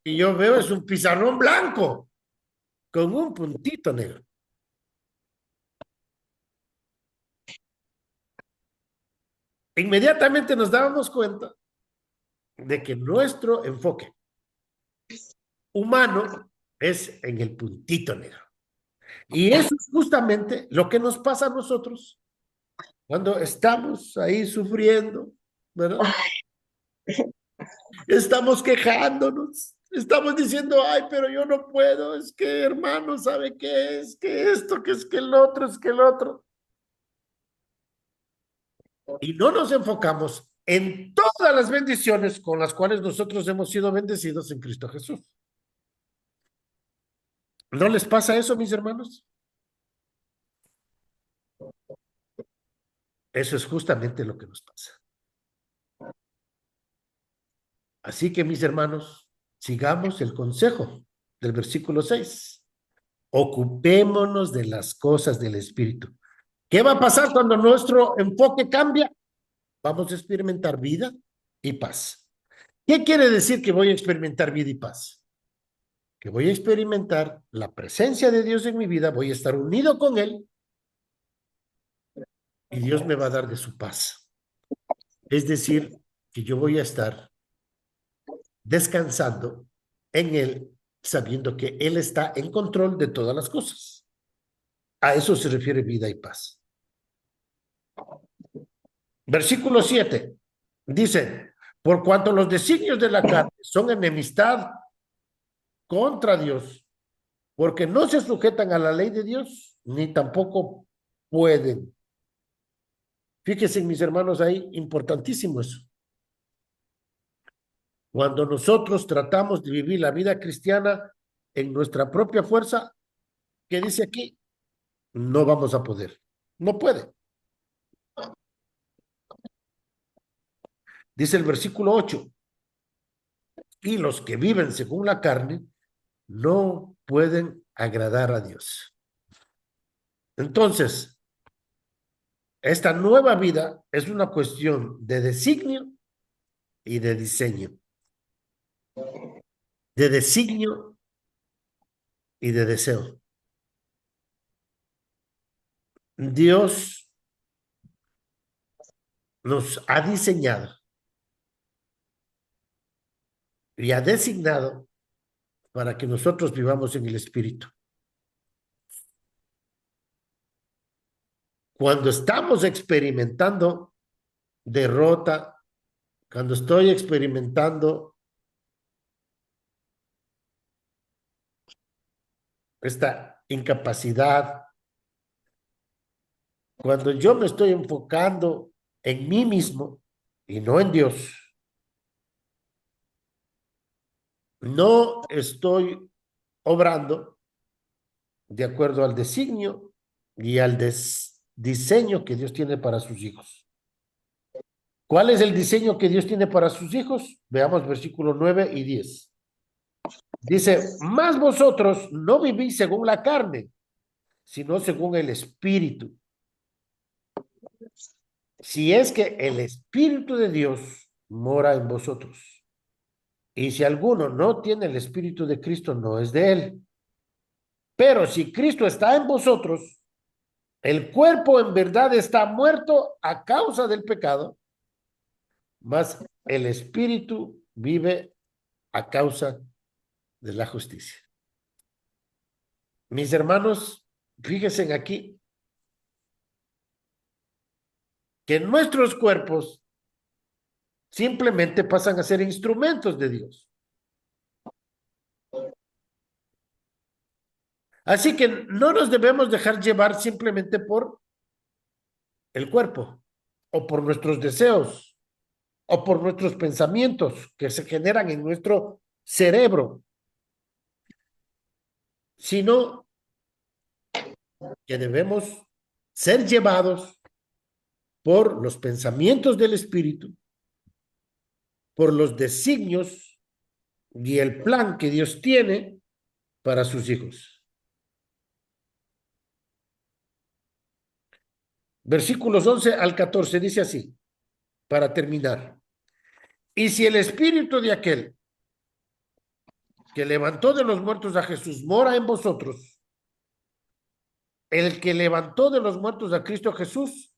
Y yo veo es un pizarrón blanco con un puntito negro. Inmediatamente nos dábamos cuenta de que nuestro enfoque humano es en el puntito negro. Y eso es justamente lo que nos pasa a nosotros cuando estamos ahí sufriendo, ¿verdad? Estamos quejándonos, estamos diciendo, ay, pero yo no puedo, es que hermano, ¿sabe qué es? Que esto, que es que el otro, es que el otro. Y no nos enfocamos en todas las bendiciones con las cuales nosotros hemos sido bendecidos en Cristo Jesús. ¿No les pasa eso, mis hermanos? Eso es justamente lo que nos pasa. Así que, mis hermanos, sigamos el consejo del versículo 6. Ocupémonos de las cosas del Espíritu. ¿Qué va a pasar cuando nuestro enfoque cambia? Vamos a experimentar vida y paz. ¿Qué quiere decir que voy a experimentar vida y paz? Que voy a experimentar la presencia de Dios en mi vida, voy a estar unido con Él y Dios me va a dar de su paz. Es decir, que yo voy a estar descansando en Él, sabiendo que Él está en control de todas las cosas. A eso se refiere vida y paz. Versículo 7 dice, por cuanto los designios de la carne son enemistad contra Dios, porque no se sujetan a la ley de Dios, ni tampoco pueden. Fíjense, mis hermanos, ahí, importantísimo eso. Cuando nosotros tratamos de vivir la vida cristiana en nuestra propia fuerza, ¿qué dice aquí? No vamos a poder. No puede. Dice el versículo 8, y los que viven según la carne no pueden agradar a Dios. Entonces, esta nueva vida es una cuestión de designio y de diseño. De designio y de deseo. Dios nos ha diseñado y ha designado para que nosotros vivamos en el Espíritu. Cuando estamos experimentando derrota, cuando estoy experimentando esta incapacidad, cuando yo me estoy enfocando en mí mismo y no en Dios, no estoy obrando de acuerdo al designio y al diseño que Dios tiene para sus hijos. ¿Cuál es el diseño que Dios tiene para sus hijos? Veamos versículos 9 y 10. Dice, mas vosotros no vivís según la carne, sino según el Espíritu. Si es que el Espíritu de Dios mora en vosotros. Y si alguno no tiene el Espíritu de Cristo, no es de él. Pero si Cristo está en vosotros, el cuerpo en verdad está muerto a causa del pecado, mas el Espíritu vive a causa de la justicia. Mis hermanos, fíjense aquí que nuestros cuerpos simplemente pasan a ser instrumentos de Dios. Así que no nos debemos dejar llevar simplemente por el cuerpo o por nuestros deseos o por nuestros pensamientos que se generan en nuestro cerebro, sino que debemos ser llevados por los pensamientos del Espíritu por los designios y el plan que Dios tiene para sus hijos. Versículos 11 al 14 dice así, para terminar. Y si el espíritu de aquel que levantó de los muertos a Jesús mora en vosotros, el que levantó de los muertos a Cristo Jesús,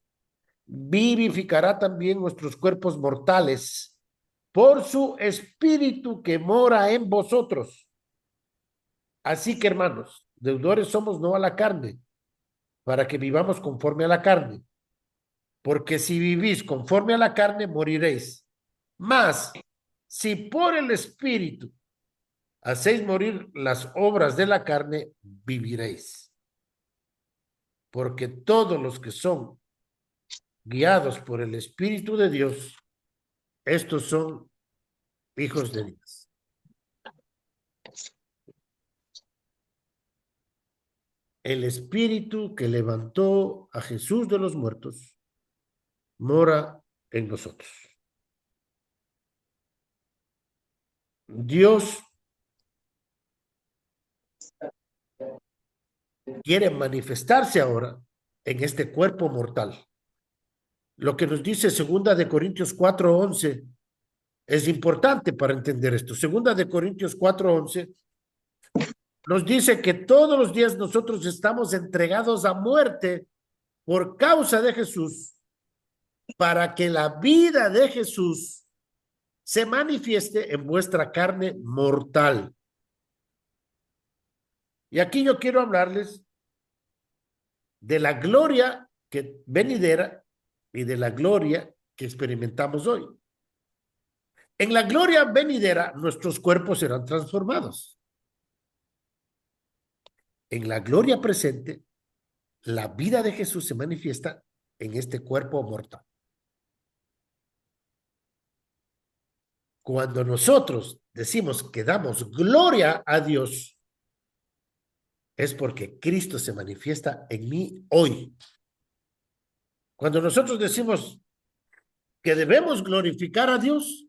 vivificará también nuestros cuerpos mortales por su espíritu que mora en vosotros. Así que, hermanos, deudores somos no a la carne, para que vivamos conforme a la carne. Porque si vivís conforme a la carne, moriréis. Mas, si por el espíritu hacéis morir las obras de la carne, viviréis. Porque todos los que son guiados por el Espíritu de Dios, estos son hijos de Dios. El Espíritu que levantó a Jesús de los muertos mora en nosotros. Dios quiere manifestarse ahora en este cuerpo mortal. Lo que nos dice 2 Corintios 4:11 es importante para entender esto. 2 Corintios 4:11 nos dice que todos los días nosotros estamos entregados a muerte por causa de Jesús, para que la vida de Jesús se manifieste en vuestra carne mortal. Y aquí yo quiero hablarles de la gloria que venidera y de la gloria que experimentamos hoy. En la gloria venidera, nuestros cuerpos serán transformados. En la gloria presente, la vida de Jesús se manifiesta en este cuerpo mortal. Cuando nosotros decimos que damos gloria a Dios, es porque Cristo se manifiesta en mí hoy. Cuando nosotros decimos que debemos glorificar a Dios,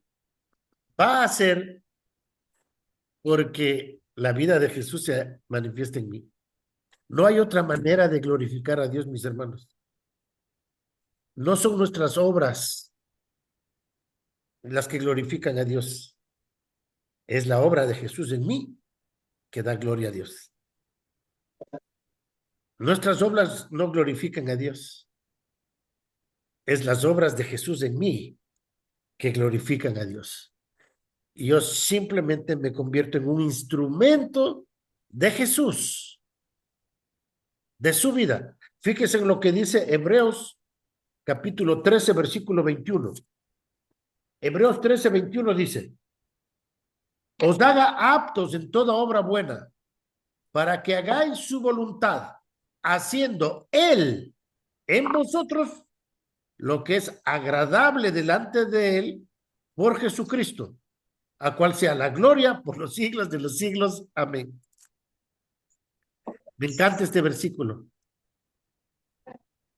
va a ser porque la vida de Jesús se manifiesta en mí. No hay otra manera de glorificar a Dios, mis hermanos. No son nuestras obras las que glorifican a Dios. Es la obra de Jesús en mí que da gloria a Dios. Nuestras obras no glorifican a Dios. Es las obras de Jesús en mí que glorifican a Dios. Y yo simplemente me convierto en un instrumento de Jesús, de su vida. Fíjense en lo que dice Hebreos capítulo 13, versículo 21. Hebreos 13, 21 dice: os haga aptos en toda obra buena, para que hagáis su voluntad, haciendo Él en vosotros lo que es agradable delante de Él por Jesucristo, a cual sea la gloria por los siglos de los siglos. Amén. Me encanta este versículo,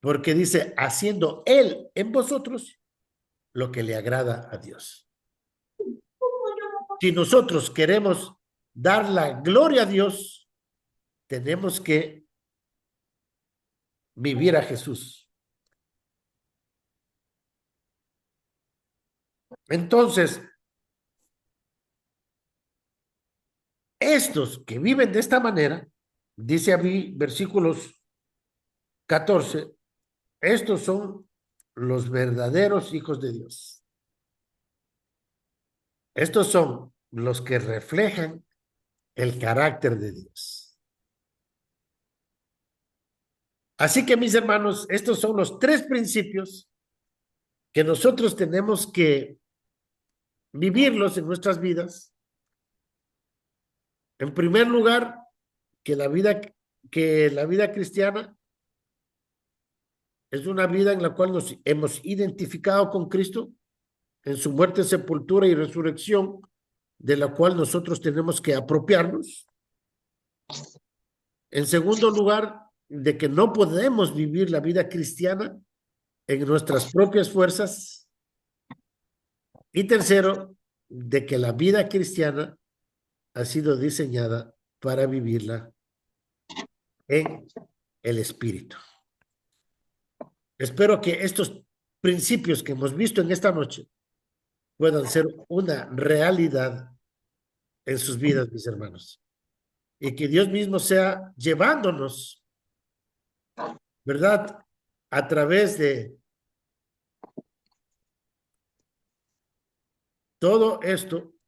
porque dice, haciendo Él en vosotros lo que le agrada a Dios. Si nosotros queremos dar la gloria a Dios, tenemos que vivir a Jesús. Entonces, estos que viven de esta manera, dice a mí, versículos 14, estos son los verdaderos hijos de Dios. Estos son los que reflejan el carácter de Dios. Así que, mis hermanos, estos son los tres principios que nosotros tenemos que vivirlos en nuestras vidas. En primer lugar, que la vida cristiana es una vida en la cual nos hemos identificado con Cristo en su muerte, sepultura y resurrección, de la cual nosotros tenemos que apropiarnos. En segundo lugar, de que no podemos vivir la vida cristiana en nuestras propias fuerzas. Y tercero, de que la vida cristiana ha sido diseñada para vivirla en el Espíritu. Espero que estos principios que hemos visto en esta noche puedan ser una realidad en sus vidas, mis hermanos. Y que Dios mismo sea llevándonos, ¿verdad? A través de todo esto